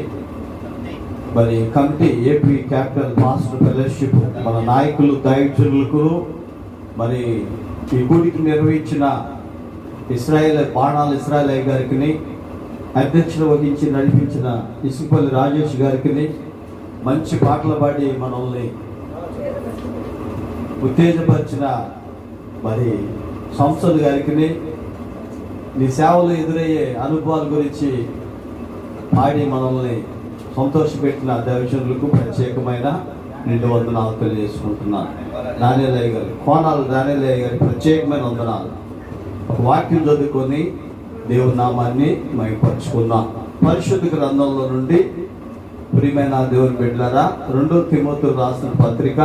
మరి committee AP capital master fellowship మన నాయకులు దైవజనులకు, మరి ఈ గుడికి నిర్వహించిన బాణాల ఇస్రాయేల్ అయ్య గారికి, అధ్యక్షత వహించి నడిపించిన ఇసుకపల్లి రాజేష్ గారికి, మంచి పాటలు పాడి మనల్ని ఉత్తేజపరిచిన మరి సంస్థలు గారికి, నీ సేవలు ఎదురయ్యే అనుభవాల గురించి పాడి మనల్ని సంతోషపెట్టిన దైవజనులకు ప్రత్యేకమైన నిండు వందనాలు తెలియజేసుకుంటున్నాను. దానియేలయ్య గారు, కోనాలు దానియేలయ్య గారికి ప్రత్యేకమైన వందనాలు. ఒక వాక్యం చదువుకొని దేవుని నామాన్ని మహిమపరుచుకున్నాం. పరిశుద్ధ గ్రంథంలో నుండి ప్రియమైన దేవుని బిడ్డలారా, 2 తిమోతి రాసిన పత్రిక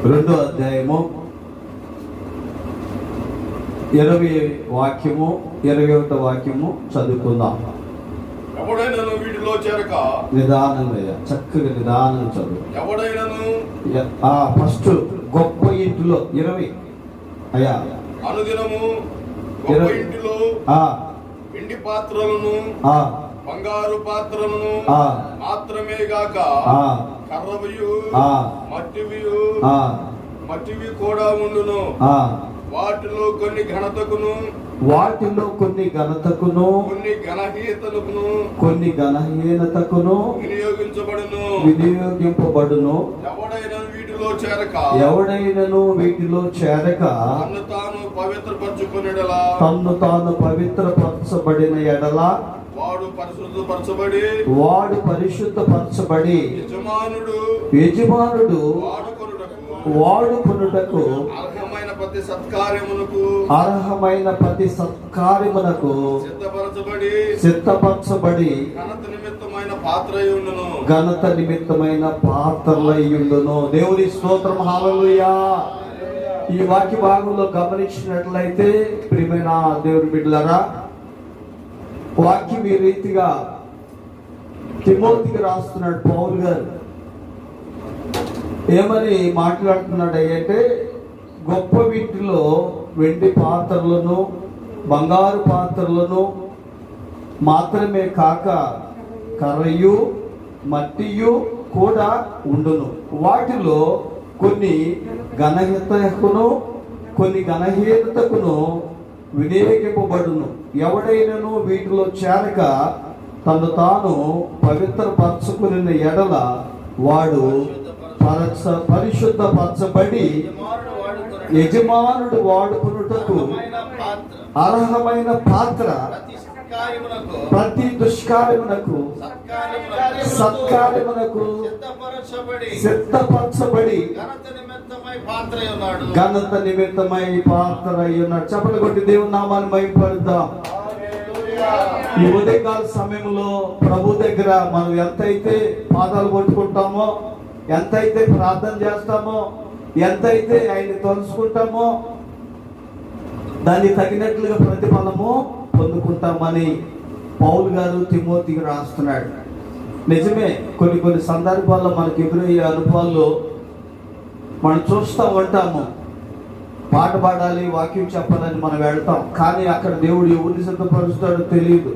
2వ అధ్యాయము 20వ వాక్యము 21వ వాక్యము చదువుకుందాం. ఎవడైనను వీటిలో చేరక, నిదానంగా చక్కగా నిదానం చదువు. ఎవడైనను ఫస్ట్ గొప్ప ఇంటిలో 20 అయ్యా అనుదినము గొప్ప ఇంటిలో వెండి పాత్రలను బంగారు పాత్రలను మాత్రమే గాక కర్రవియు మట్టివి కూడా ఉండును. వాటిలో కొన్ని ఘనతకును కొన్ని ఘనహీనతకును వినియోగింపబడును. ఎవడైనను వీటిలో చేరక తన్ను తాను పవిత్రపరచబడిన ఎడల వాడు పరిశుద్ధపరచబడి యజమానుడు వాడుకొనుటకు అర్హమైన ప్రతి సత్కార్యమునకు సిద్ధపరచబడి ఘనత నిమిత్తమైన పాత్రలయ్యుండును. దేవుని స్తోత్రం. హల్లెలూయా. ఈ వాక్య భాగంలో గమనించినట్లయితే ప్రియమైన దేవుని బిడ్డలారా, వాక్యం ఈ రీతిగా తిమోతికి రాస్తున్నాడు పౌలు గారు. ఏమని మాట్లాడుతున్నాడు అంటే, గొప్ప వీటిలో వెండి పాత్రలను బంగారు పాత్రలను మాత్రమే కాక కర్రయు మట్టియు కూడా ఉండును. వాటిలో కొన్ని ఘనహీనతకును కొన్ని ఘనహీనతకును వినియోగింపబడును. ఎవడైనను వీటిలో చేరక తను తాను పవిత్రపరచుకున్న ఎడల వాడు పరిశుద్ధపరచబడి యజమానుడు వాడుకున్నటకు అర్హమైన పాత్ర ప్రతి దుష్కార్యమునకు సత్కార్యమునకు సిద్ధపరచబడి ఘనత నిమిత్తమై పాత్ర అయి ఉన్నాడు. చెప్పలు కొట్టి దేవుని నామాన్ని మహిమపరుద్దాం. ఈ ఉదయకాల సమయంలో ప్రభు దగ్గర మనం ఎంతైతే పాదాలు పట్టుకుంటామో, ఎంతైతే ప్రార్థన చేస్తామో, ఎంతైతే ఆయన్ని తలుచుకుంటామో దానికి తగినట్లుగా ప్రతిఫలము పొందుకుంటామని పౌలు గారు తిమోతికి రాస్తున్నాడు. నిజమే, కొన్ని సందర్భాల్లో మనకు ఎదురయ్యే అనుభవాల్లో మనం చూస్తూ ఉంటాము. పాట పాడాలి, వాక్యం చెప్పాలని మనం వెళ్తాం, కానీ అక్కడ దేవుడు ఎవరిని సిద్ధపరుస్తాడో తెలియదు.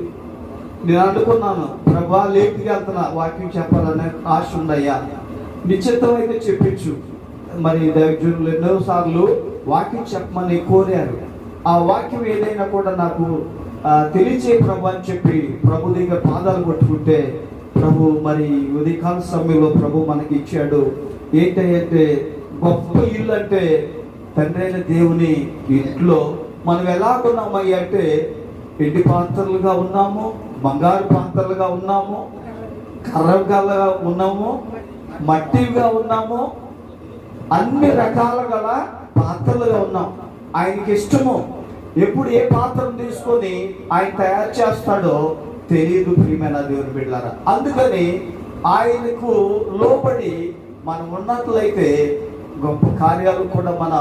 నేను అనుకున్నాను, ప్రభా లేట్గా వెళ్తున్నా, వాక్యం చెప్పాలనే ఆశ ఉందయ్యా, నిశ్చితం అయితే చెప్పించు. మరి దైవజనులు ఎన్నోసార్లు వాక్యం చెప్పమని కోరారు. ఆ వాక్యం ఏదైనా కూడా నాకు తెలియచే ప్రభు అని చెప్పి ప్రభు దగ్గర పాదాలు పట్టుకుంటే ప్రభు మరి ఉదయకాల సమయంలో ప్రభు మనకి ఇచ్చాడు. ఏంటంటే గొప్ప ఇల్లు అంటే తండ్రి అయిన దేవుని ఇంట్లో మనం ఎలాగున్నామయ్యి అంటే ఎండి పాత్రలుగా ఉన్నాము, బంగారు పాత్రలుగా ఉన్నాము, కర్రగా ఉన్నాము, మట్టిగా ఉన్నాము, అన్ని రకాల గల పాత్రలుగా ఉన్నాం. ఆయనకి ఇష్టము ఎప్పుడు ఏ పాత్రను తీసుకొని ఆయన తయారు చేస్తాడో తెలియదు ప్రియమైన దేవుని బిడ్డలారా. అందుకని ఆయనకు లోబడి మనం ఉన్నట్లయితే గొప్ప కార్యాలు కూడా మన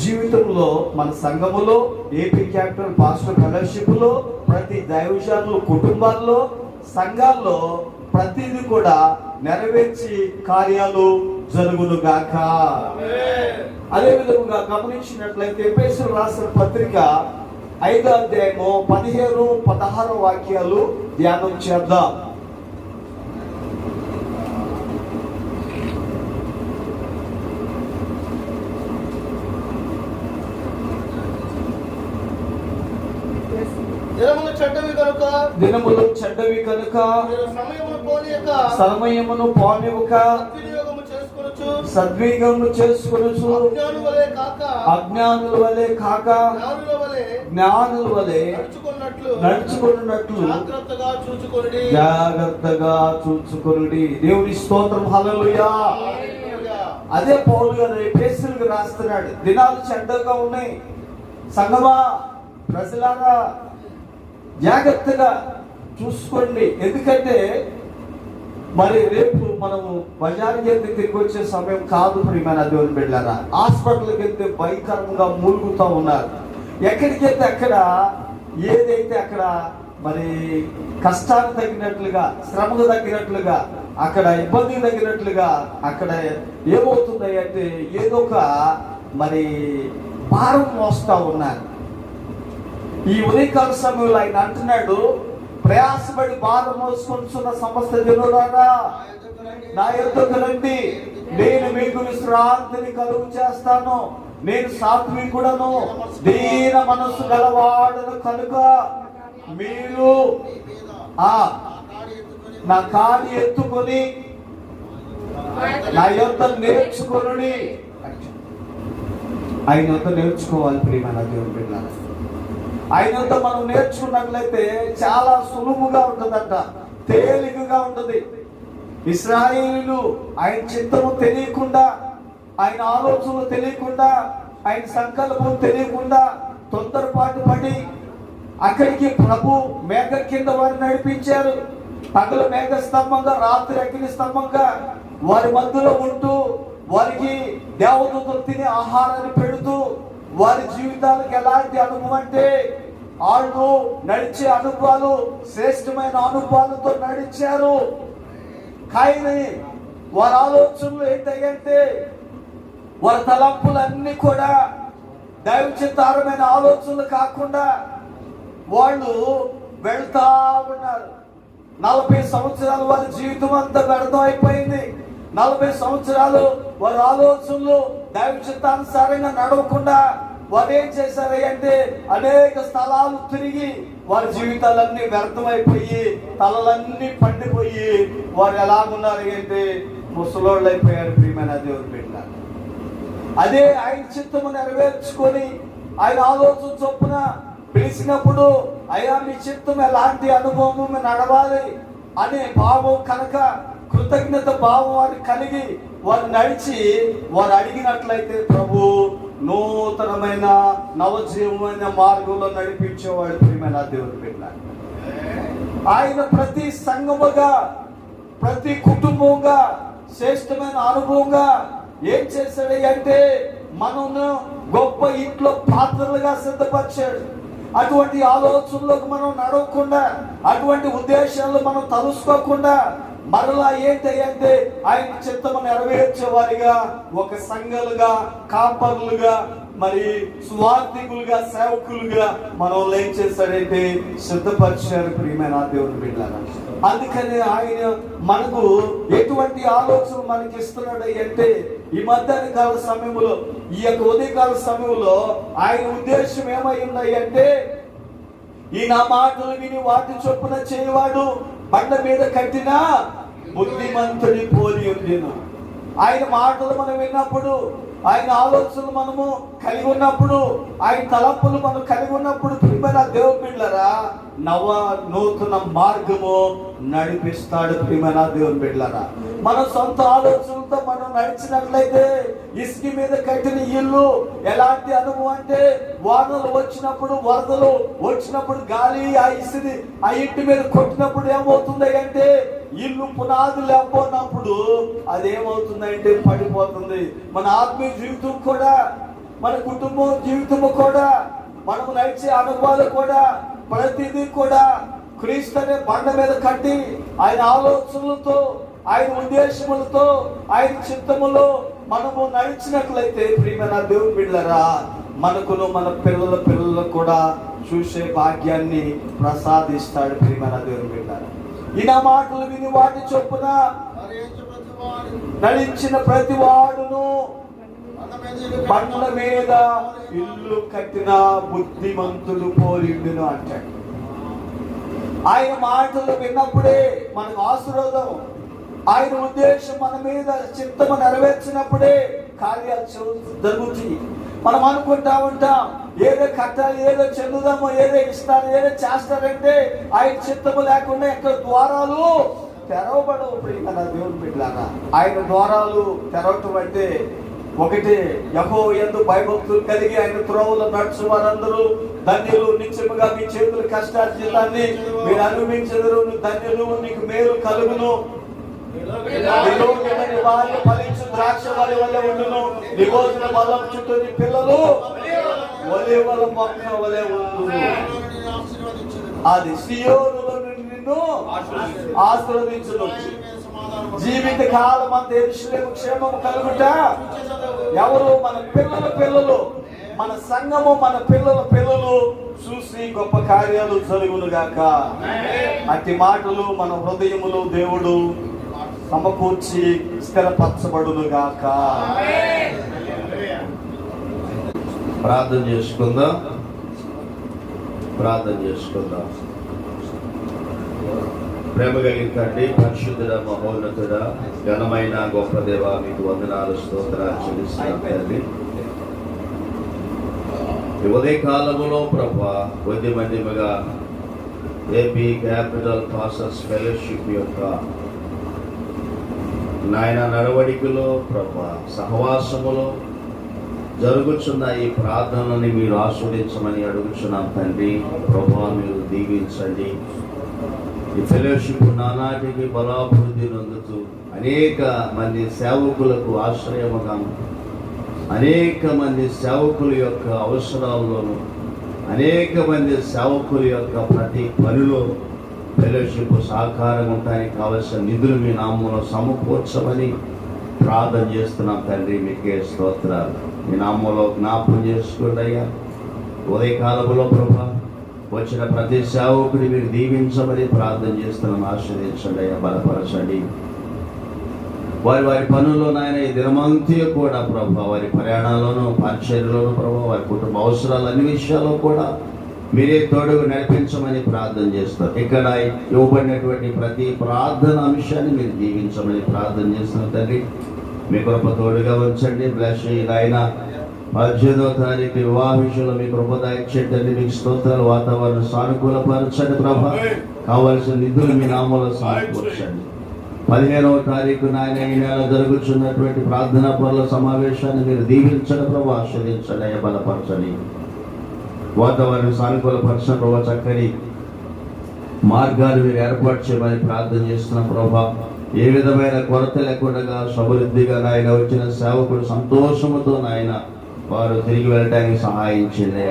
జీవితంలో, మన సంఘములో, ఏపీ క్యాపిటల్ పాస్టర్ ఫెలోషిప్లో, ప్రతి దైవజనుల కుటుంబాల్లో, సంఘాల్లో ప్రతిదీ కూడా నెరవేర్చి కార్యాలు జరుగును గాక. అదే విధంగా గమనించినట్లయితే ఎఫెసీయులకు రాసిన పత్రిక 5వ అధ్యాయము 17, 16 వాక్యాలు ధ్యానం చేద్దాం. దినములు చెడ్డవి కనుక సమయమును పోనివ్వక సద్వినియోగము చేసుకొనుచు అజ్ఞానుల వలె కాక జ్ఞానుల వలె నడుచుకున్నట్లు జాగ్రత్తగా చూచుకొనుడి. దేవుని స్తోత్రం, హల్లెలూయా. అదే పౌలు గారు ఎఫెసీయులకు రాస్తున్నాడు. దినాలు చెడ్డగా ఉన్నాయి సంగమా, ప్రజలారా జాగ్రత్తగా చూసుకోండి. ఎందుకంటే మరి రేపు మనము బజార్కి వెళ్తే తిరిగి వచ్చే సమయం కాదు ప్రియమైన దేవుని బిడ్డలారా. హాస్పిటల్కి వెళ్తే భయంకరంగా మూలుగుతూ ఉన్నారు. ఎక్కడికి వెళ్తే అక్కడ ఏదైతే అక్కడ మరి కష్టానికి తగినట్లుగా, శ్రమకు తగినట్లుగా, అక్కడ ఇబ్బందికి తగినట్లుగా అక్కడ ఏమవుతుంది అంటే ఏదో ఒక మరి భారం మోస్తూ ఉన్నారు. ఈ ఉదయకాల సమయంలో ఆయన అంటున్నాడు, ప్రయాసపడి భారం మోసుకొనిచున్న సమస్త జనులారా నా యొద్దకు రండి, నేను మీకు విశ్రాంతిని కలుగు చేస్తాను. నేను సాత్వికుడను, దీన మనస్సు గలవాడను కనుక మీరు నా కాడి ఎత్తుకొని నా యొద్ద నేర్చుకొని. ఆయన యొద్ద నేర్చుకోవాలి ప్రియమైన దేవుని బిడ్డలారా. ఆయనంతా మనం నేర్చుకున్నట్లయితే చాలా సులువుగా ఉంటుందంట, తేలికగా ఉంటుంది. ఇశ్రాయేలీయులు ఆయన చిత్తము తెలియకుండా, ఆయన ఆలోచనలు తెలియకుండా, ఆయన సంకల్పం తెలియకుండా తొందరపాటు పడి అక్కడికి ప్రభు మేఘ కింద వారిని నడిపించారు. పగలు మేఘ స్తంభంగా, రాత్రి అగ్ని స్తంభంగా వారి మధ్యలో ఉంటూ వారికి దేవదూతలు తినే ఆహారాన్ని పెడుతూ వారి జీవితాలకు ఎలాంటి అనుభవం అంటే వాళ్ళు నడిచే అనుభవాలు శ్రేష్టమైన అనుభవాలతో నడిచారు. కానీ వారి ఆలోచనలు ఏంటంటే వారి తలంపులన్నీ కూడా దైవచిత్తారమైన ఆలోచనలు కాకుండా వాళ్ళు వెళ్తా ఉన్నారు. 40 సంవత్సరాలు వారి జీవితం అంతా వ్యర్థం అయిపోయింది. 40 సంవత్సరాలు వారి ఆలోచనలు దైవచిత్తానుసారంగా నడవకుండా వారు ఏం చేశారు అంటే అనేక స్థలాలు తిరిగి వారి జీవితాలన్నీ వ్యర్థమైపోయి తలలన్నీ పండిపోయి వారు ఎలాగున్నారు అంటే ముసలోళ్ళు అయిపోయారు ప్రియమైన దేవుని బిడ్డ. అదే ఆయన చిత్తము నెరవేర్చుకొని ఆయన ఆలోచన చొప్పున పిలిచినప్పుడు అయ్యా మీ చిత్తం ఎలాంటి అనుభవం నడవాలి అనే భావం కనుక కృతజ్ఞత భావం వారు కలిగి వారు నడిచి వారు అడిగినట్లయితే ప్రభు నూతనమైన నవజీవమైన మార్గంలో నడిపించేవాడు ప్రియమైన దేవుని బిడ్డ. ఆయన ప్రతి సంఘముగా, ప్రతి కుటుంబంగా శ్రేష్టమైన అనుభవంగా ఏం చేశాడు అంటే మనను గొప్ప ఇంట్లో పాత్రలుగా సిద్ధపరిచాడు. అటువంటి ఆలోచనలకు మనం నడవకుండా, అటువంటి ఉద్దేశాలు మనం తలుసుకోకుండా మరలా ఏంటి అంటే ఆయన చిత్తము నెరవేర్చే వారిగా, ఒక సంఘాలుగా, కాపర్లుగా, మరి స్వార్థికులుగా, సేవకులుగా మనం ఏం చేశాడంటే సిద్ధపరిచారు ప్రియమైన దేవుని బిడ్డలారా. అందుకని ఆయన మనకు ఎటువంటి ఆలోచన మనకి ఇస్తున్నాడు అంటే ఈ మధ్యాహ్న కాల సమయంలో, ఈ యొక్క ఉదయకాల సమయంలో ఆయన ఉద్దేశం ఏమై ఉన్నాయి అంటే, ఈ నా మాటలు విని వాటి చొప్పున చేయవాడు బండ మీద కట్టిన బుద్ధిమంతుడి పోలి ఉండెను. ఆయన మాటలు మనం విన్నప్పుడు, ఆయన ఆలోచనలు మనము కలిగి ఉన్నప్పుడు, ఆయన తలంపులు మనం కలిగి ఉన్నప్పుడు ప్రియమైన దేవుని బిడ్డలారా నూతన మార్గము నడిపిస్తాడు. ప్రియమైన దేవుని బిడ్డలారా, మన సొంత ఆలోచనలతో మనం నడిచినట్లయితే ఇసుక మీద కట్టిన ఇల్లు ఎలాంటి అనుభవం అంటే, వానలు వచ్చినప్పుడు, వరదలు వచ్చినప్పుడు, గాలి ఆ ఇసుని ఆ ఇంటి మీద కొట్టినప్పుడు ఏమవుతుంది అంటే ఇల్లు పునాది లేకపోయినప్పుడు అదేమవుతుందంటే పడిపోతుంది. మన ఆత్మీయ జీవితం కూడా, మన కుటుంబం జీవితము కూడా, మనము నడిచే అనుభవాలు కూడా, ప్రతిదీ కూడా క్రీస్తు అనే బండ మీద కట్టి ఆయన ఆలోచనలతో, ఆయన ఉద్దేశములతో, ఆయన చిత్తములో మనము నడిచినట్లయితే ప్రియమైన దేవుని బిడ్డలారా మనకును మన పిల్లలకు కూడా చూసే భాగ్యాన్ని ప్రసాదిస్తాడు. ప్రియమైన దేవుని బిడ్డలారా, ఈ నా మాటలు విని వాటి చొప్పున నడిచిన ప్రతి వాడును బండ్ల మీద ఇల్లు కట్టిన బుద్ధిమంతుడు పోలిండును అంటాడు. ఆయన మాటలు విన్నప్పుడే మనకు ఆశీర్వాదం, ఆయన ఉద్దేశం మన మీద చిత్తము నెరవేర్చినప్పుడే కార్యాలు జరుగుతాయి. మనం అనుకుంటా ఉంటాం ఏదో కట్టాలి, ఏదో చెందుదాము, ఏదో ఇస్తారు, ఏదో చేస్తారంటే ఆయన చిత్తము లేకుండా ఎక్కడ ద్వారాలు తెరవబడవు. ప్రియమైన దేవుని బిడ్డలారా, ఆయన ద్వారాలు తెరవటం అంటే ఒకటి, యెహోవా యందు భయభక్తులు కలిగి ఆయన త్రోవలో నడుచు వారందరూ ధన్యులు. నిత్యముగా మీ చేతుల కష్టార్జితాన్ని మీరు అనుభవించెదరు. ధన్యులు, నీకు మేలు కలుగును. ఫలించు ద్రాక్ష వలి వల్ల ఉండును. నిబోధన బలం చుట్టూ నీ పిల్లలు ఒలీవల మొక్క వలె ఉండును. అది సియోనులో నిన్ను ఆశీర్వదించును. జీవిత కాలం అంత యెరూషలేము క్షేమము కలుగుట ఎవరు? మన పిల్లలు, మన సంఘము, మన పిల్లలు చూసి గొప్ప కార్యాలు జరుగును గాక. అట్టి మాటలు మన హృదయములో దేవుడు సమకూర్చి స్థిరపరచబడును గాక. ప్రార్థన చేసుకుందాం. ప్రేమ కలిగిందండి. పరిశుద్ధుడ, మహోన్నతుడ, ఘనమైన గొప్ప దేవ, మీకు వందనాలు, స్తోత్రాలు చెల్లిస్తున్నాం తండ్రి. ఈ ఉదయ కాలములో ప్రభా కొద్ది మందిగా ఏపీ క్యాపిటల్ పాస్టర్స్ ఫెలోషిప్ యొక్క నాయన నడవడికలో ప్రభా సహవాసములో జరుగుతున్న ఈ ప్రార్థనని మీరు ఆస్వాదించమని అడుగుచున్నాం తండ్రి. ప్రభా మీరు దీవించండి. ఈ ఫెలోషిప్ నానాటికి బలాభివృద్ధి నొందుతూ అనేక మంది సేవకులకు ఆశ్రయముగా, అనేక మంది సేవకుల యొక్క అవసరాల్లోనూ, అనేక మంది సేవకుల యొక్క ప్రతి పనిలో ఫెలోషిప్ సహకారం ఉండడానికి కావలసిన నిధులు మీ నామంలో సమకూర్చమని ప్రార్థన చేస్తున్నాం తండ్రి. మీకే స్తోత్రాలు. మీ నామంలో జ్ఞాపకం చేసుకోండి అయ్యా. ఉదయకాలంలో ప్రభా వచ్చిన ప్రతి సేవకుడి మీరు దీవించమని ప్రార్థన చేస్తున్నాం. ఆశీర్వదించండి అయ్యా, బలపరచండి. వారి పనుల్లో నాయన ఈ దినమంతా కూడా ప్రభా, వారి ప్రయాణాల్లోనూ, పరిచర్యలోనూ ప్రభా, వారి కుటుంబ అవసరాలు అన్ని విషయాల్లో కూడా మీరే తోడుగా నడిపించమని ప్రార్థన చేస్తారు. ఇక్కడ ఇవ్వబడినటువంటి ప్రతి ప్రార్థన అంశాన్ని మీరు దీవించమని ప్రార్థన చేస్తున్న తండ్రి. మీ కృప తోడుగా ఉంచండి. బ్లెస్ ఆయన 18వ తారీఖు వివాహ విషయంలో మీ కృప దయచేయండి. మీకు స్తోత్రాలు. వాతావరణం సానుకూలపరచండి ప్రభా. కావలసిన నిధులు మీ నామంలో సమకూర్చండి. 15వ తారీఖు నాయన ఈ నెల జరుగుతున్నటువంటి ప్రార్థనా పనుల సమావేశాన్ని మీరు దీవించండి ప్రభా. ఆస్వాదించండి అయ్యా, బలపరచండి. వాతావరణం సానుకూలపరచండి ప్రభా. చక్కని మార్గాలు మీరు ఏర్పాటు చేయమని ప్రార్థన చేస్తున్నాం ప్రభా. ఏ విధమైన కొరత లేకుండా సమృద్ధిగా నాయన వచ్చిన సేవకుడు సంతోషముతో నాయన వారు తిరిగి వెళ్ళటానికి సహాయం చేయండి.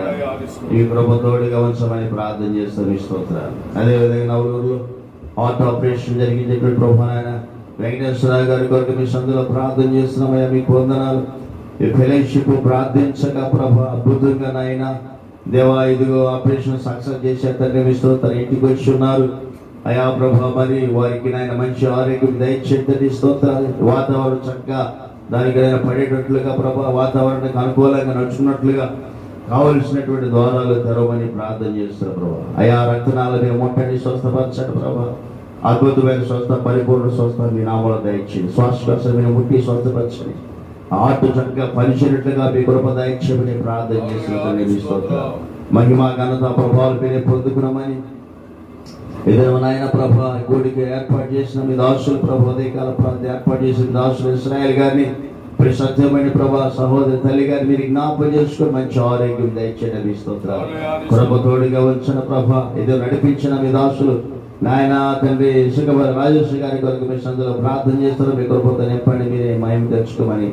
ఈ ప్రభుత్వడిగా ఉంచమని ప్రార్థన చేస్తాం. మీ స్తోత్రాలు. అదేవిధంగా నవలూరులో హార్ట్ ఆపరేషన్ జరిగించేటువంటి ప్రభు నాయన వెంకటేశ్వరరావు గారి కొరకు మీ సందులో ప్రార్థన చేస్తున్నామయ్యా. మీకు వందనాలు. ఈ ఫెలోషిప్ ప్రార్థించక ప్రభు అద్భుతంగా నాయన దేవా ఇదిగో ఆపరేషన్ సక్సెస్ చేసే తండ్రి మీ స్తోత్రాలు. ఇంటికి వచ్చి ఉన్నారు అయా ప్రభు. మరి వారికి నాయన మంచి ఆరోగ్యం దయచేయండి. స్తోత్రాలు. వాతావరణం చక్కగా దానికి పడేటట్లుగా ప్రభా, వాతావరణానికి అనుకూలంగా నడుచుకున్నట్లుగా కావలసినటువంటి ద్వారాలు తెరవమని ప్రార్థన చేస్తున్నారు ప్రభా. అయా రక్తనాలు మీరు ముట్టండి, స్వస్థపరచండి ప్రభా. అద్భుతమైన స్వస్థ, పరిపూర్ణ స్వస్థ మీ నామలో దయచేయండి. శ్వాసకోశం మీరు ముట్టి స్వస్థపరచండి. ఆటు చక్కగా పనిచేయట్లుగా మీ కృప దయచేయమని ప్రార్థన చేస్తున్న మీ స్తోత్రాలు. మహిమ ఘనత ప్రభావాలు మీరే పొందుకున్నామని ఏదైనా నాయన ప్రభా గుడికి ఏర్పాటు చేసిన మీ దాసులు ప్రభు ఉదయకాల ప్రాంతం ఏర్పాటు చేసిన దాసులు ఇశ్రాయేల్ గారిని సత్యమైన ప్రభా సహోదరి తల్లి గారిని మీరు జ్ఞాపకం చేసుకుని మంచి ఆరోగ్యం దయచేయండి. మీ స్తోత్రాలు. కృప తోడుగా వచ్చిన ప్రభా ఏదో నడిపించిన మీ దాసులు నాయన తండ్రి సుఖబరి రాజేశ్వరి గారి కొరకు మీ సందులో ప్రార్థన చేస్తారు. మీ కృపతో నింపండి, మీరే మహిమ తెచ్చుకోమని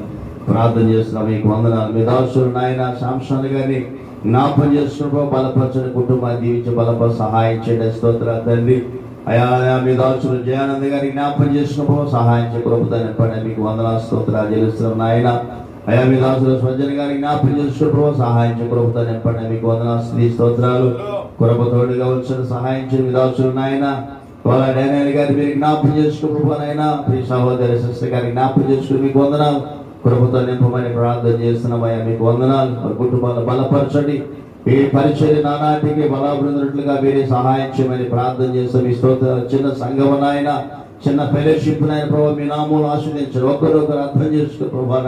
ప్రార్థన చేస్తున్నాం. మీకు వందనాలు. మీ దాసులు నాయన శాంసన్ గారిని జ్ఞాపకం చేసుకున్న బలపరచని కుటుంబాన్ని దీవించి బలపర సహాయం చేయండి. స్తోత్రాలు తండ్రి. అయా మీ దాసులు జయానంద్ గారి జ్ఞాపకం చేసుకున్న సహాయం చేయ కృపతో నింపండి. మీకు వందనాలు స్తోత్రాలు చెల్లిస్తున్నాం నాయన. అయా మీ దాసులు స్వజన్ గారి జ్ఞాపకం చేసుకున్న సహాయం చేయ కృపతో నింపండి. మీకు వందనాలు స్త్రీ స్తోత్రాలు. కృపతోడుగా వచ్చిన సహాయం చేయ మీ దాసులు నాయన. వాళ్ళ డైనాయల్ గారి మీరు జ్ఞాపకం చేసుకున్నాయన. మీ సహోదరి సిస్టర్ గారి జ్ఞాపకం చేసుకుని మీకు వందనాలు. కృపతో నింపమని ప్రార్థన చేస్తున్నామయ్యా. మీకు వందనాలు. వారి కుటుంబాలను బలపరచండి. ఈ పరిచర్య నానాటికి బలాభివృద్ధిగా మీరే సహాయం చేయమని ప్రార్థన చేస్తాం. మీ స్తోత్రాలు. చిన్న సంఘం నాయన, చిన్న ఫెలోషిప్ నాయన ప్రభావ మీ నామూలు ఆశ్రయించండి. ఒకరొకరు అర్థం చేసుకుని ప్రభా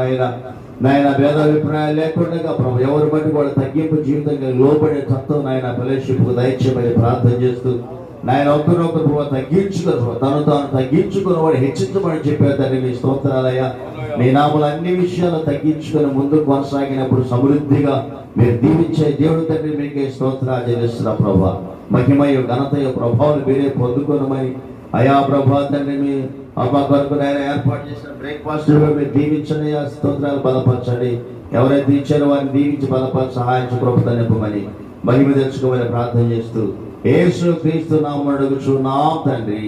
నాయన భేదాభిప్రాయాలు లేకుండా ప్రభు ఎవరి బట్టి కూడా తగ్గింపు జీవితంగా లోపడే తత్వం నాయన ఫెలోషిప్ కు దయచేయమని ప్రార్థన చేస్తూ నాయన ఒకరినొకరు ప్రభావ తగ్గించుకుని తను తాను తగ్గించుకుని వాడు హెచ్చించమని చెప్పేదాన్ని మీ స్తోత్రాలయ్యా. మీ నామలు అన్ని విషయాలు తగ్గించుకొని ముందుకు కొనసాగినప్పుడు సమృద్ధిగా మీరు దీవించే దేవుడి తండ్రి మీకే స్తోత్రాలు చెల్లిస్తున్న ప్రభా. మహిమయు ఘనతయు ప్రభావాలు మీరే పొందుకోనమని అయా ప్రభా తండ్రి మీ అబ్బా కొరకు ఏర్పాటు చేసిన బ్రేక్ఫాస్ట్ మీరు దీవించండి. స్తోత్రాలు బలపరచండి. ఎవరైతే ఇచ్చారో వారిని దీవించి బలపరిచి సహాయం కృపతో నింపమని మహిమ తెచ్చుకోమని ప్రార్థన చేస్తూ యేసు క్రీస్తు నామమున అడుగుచున్నాం తండ్రి.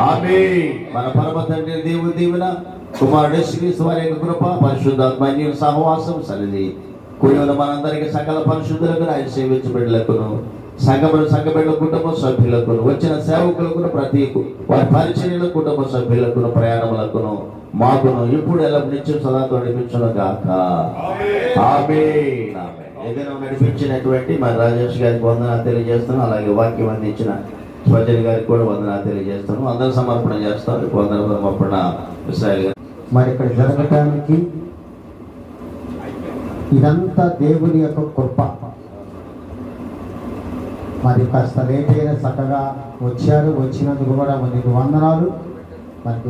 ఆమేన్. మన పరమ తండ్రి దేవుని దీవెన, కుమారుడు యేసుక్రీస్తు వారి యొక్క కృప, పరిశుద్ధాత్మ అన్యోన్య సహవాసం సన్నిధి కూడి ఉన్న మనందరికీ సకల పరిశుద్ధులకు ఆయన సేవించబిడ్డలకును సంఘబిడ్డల కుటుంబ సభ్యులకును వచ్చిన సేవకులకును ప్రతి వారి పరిచర్యల కుటుంబ సభ్యులకును ప్రయాణములకును మాకును ఇప్పుడు ఎలా నిత్యం సదాతో నడిపించును గాక. ఆమేన్. ఏదైనా నడిపించినటువంటి మరి రాజేష్ గారికి వందనాలు తెలియజేస్తున్నాం. అలాగే వాక్యం అందించిన స్వజన్ గారికి కూడా వందనాలు తెలియజేస్తాను. అందరూ సమర్పణ చేస్తారు. వందన సమర్పణ ఇశ్రాయేల్ గారు. మరి ఇక్కడ జరగటానికి ఇదంతా దేవుని యొక్క కృప. మరి కాస్త లేట్ అయినా చక్కగా వచ్చారు. వచ్చినందుకు కూడా మనకి వందనాలు. మరి